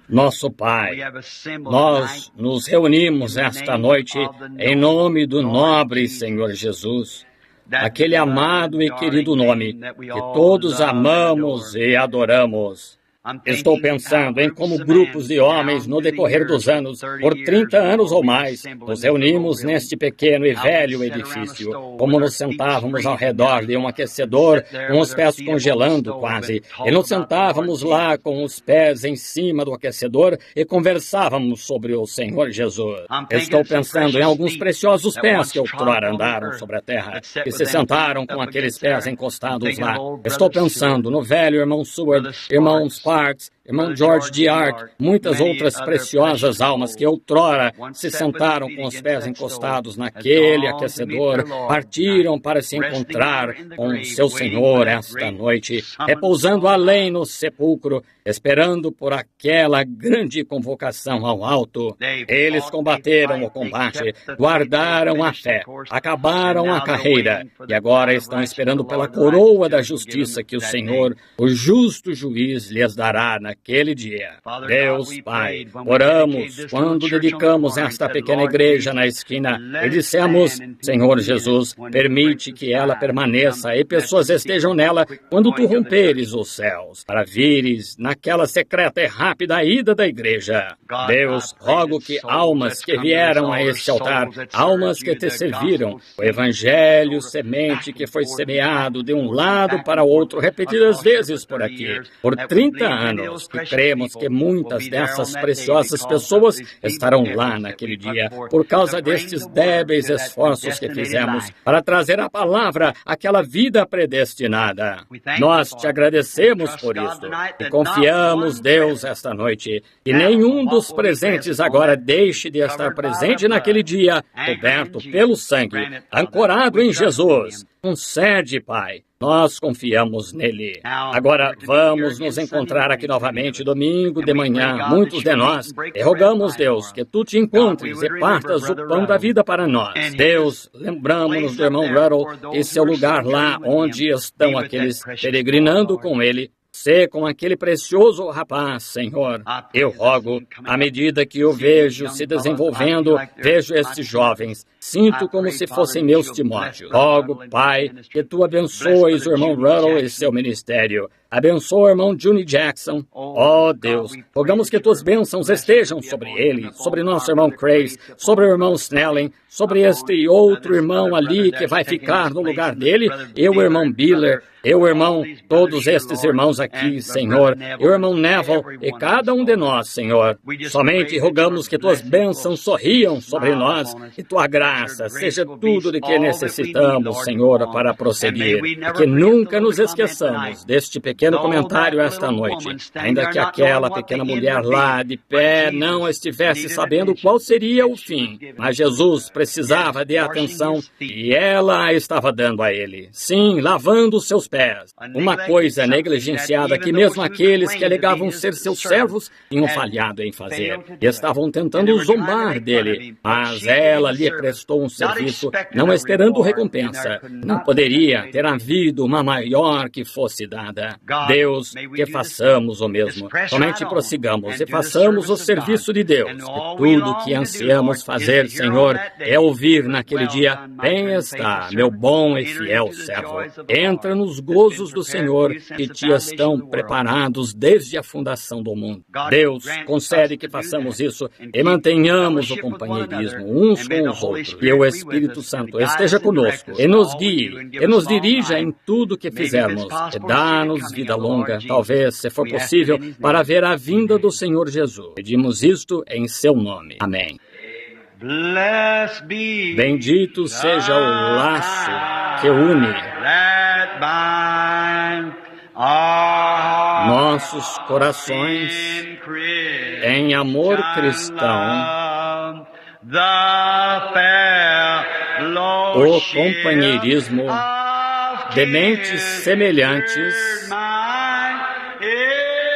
Nosso Pai, we have assembled nós tonight nos reunimos esta noite em nome do nobre Senhor Jesus, aquele amado e querido nome que todos amamos e adoramos. Estou pensando em como grupos de homens, no decorrer dos anos, por 30 anos ou mais, nos reunimos neste pequeno e velho edifício, como nos sentávamos ao redor de um aquecedor, com os pés congelando quase, e nos sentávamos lá com os pés em cima do aquecedor e conversávamos sobre o Senhor Jesus. Estou pensando em alguns preciosos pés que outrora andaram sobre a terra, que se sentaram com aqueles pés encostados lá. Estou pensando no velho irmão Seward, irmão Parks, irmão George D. Ark, muitas outras preciosas almas que outrora se sentaram com os pés encostados naquele aquecedor, partiram para se encontrar com o seu Senhor esta noite, repousando além no sepulcro, esperando por aquela grande convocação ao alto. Eles combateram o combate, guardaram a fé, acabaram a carreira e agora estão esperando pela coroa da justiça que o Senhor, o justo juiz, lhes dará naquele dia. Deus Pai, oramos quando dedicamos esta pequena igreja na esquina e dissemos, Senhor Jesus, permite que ela permaneça e pessoas estejam nela quando tu romperes os céus, para vires naquela secreta e rápida ida da igreja. Deus, rogo que almas que vieram a este altar, almas que te serviram, o evangelho semente que foi semeado de um lado para o outro repetidas vezes por aqui, por 30 anos, Deus, que cremos que muitas dessas preciosas pessoas estarão lá naquele dia, por causa destes débeis esforços que fizemos para trazer a palavra àquela vida predestinada. Nós te agradecemos por isso e confiamos, Deus, esta noite, que nenhum dos presentes agora deixe de estar presente naquele dia, coberto pelo sangue, ancorado em Jesus. Concede, Pai. Nós confiamos nele. Agora vamos nos encontrar aqui novamente domingo de manhã, muitos de nós, e rogamos, Deus, que Tu te encontres e partas o pão da vida para nós. Deus, lembramos-nos do irmão Ruddle e seu lugar lá onde estão aqueles peregrinando com ele. Sê com aquele precioso rapaz, Senhor. Eu rogo, à medida que eu vejo se desenvolvendo, vejo estes jovens, sinto como se fossem meus Timóteos. Rogo, Pai, que Tu abençoes o irmão Ruddle e seu ministério. Abençoa o irmão Juni Jackson. Oh, Deus, rogamos que Tuas bênçãos estejam sobre ele, sobre nosso irmão Crace, sobre o irmão Snelling, sobre este outro irmão ali que vai ficar no lugar dele, e o irmão Biller, e o irmão, todos estes irmãos aqui, Senhor, e o irmão Neville, e cada um de nós, Senhor. Somente rogamos que Tuas bênçãos sorriam sobre nós, e Tua graça seja tudo de que necessitamos, Senhor, para prosseguir, e que nunca nos esqueçamos deste pequeno comentário esta noite, ainda que aquela pequena mulher lá de pé não estivesse sabendo qual seria o fim, mas Jesus precisava de atenção e ela a estava dando a ele. Sim, lavando os seus pés. Uma coisa negligenciada que mesmo aqueles que alegavam ser seus servos tinham falhado em fazer e estavam tentando zombar dele, mas ela lhe prestou um serviço não esperando recompensa. Não poderia ter havido uma maior que fosse dada. Deus, que façamos o mesmo. Somente prossigamos e façamos o serviço de Deus. E tudo que ansiamos fazer, Senhor, é ouvir naquele dia: bem está, meu bom e fiel servo. Entra nos gozos do Senhor que te estão preparados desde a fundação do mundo. Deus, concede que façamos isso e mantenhamos o companheirismo uns com os outros. Que o Espírito Santo esteja conosco e nos guie e nos dirija em tudo que fizermos. E dá-nos vida longa, talvez, se for possível, para ver a vinda do Senhor Jesus. Pedimos isto em seu nome. Amém. Bendito seja o laço que une nossos corações em amor cristão, o companheirismo de mentes semelhantes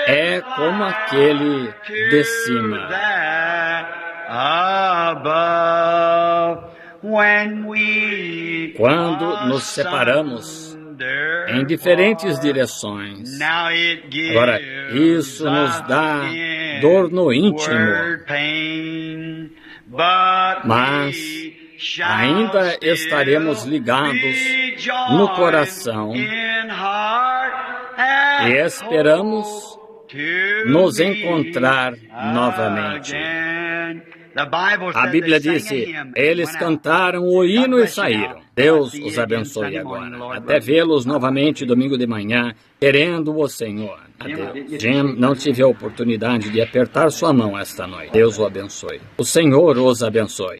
é como aquele de cima. Quando nos separamos em diferentes direções, agora isso nos dá dor no íntimo, mas ainda estaremos ligados no coração e esperamos nos encontrar novamente. A Bíblia disse: eles cantaram o hino e saíram. Deus os abençoe agora. Até vê-los novamente domingo de manhã, querendo o Senhor. Adeus. Jim, não tive a oportunidade de apertar sua mão esta noite. Deus o abençoe. O Senhor os abençoe.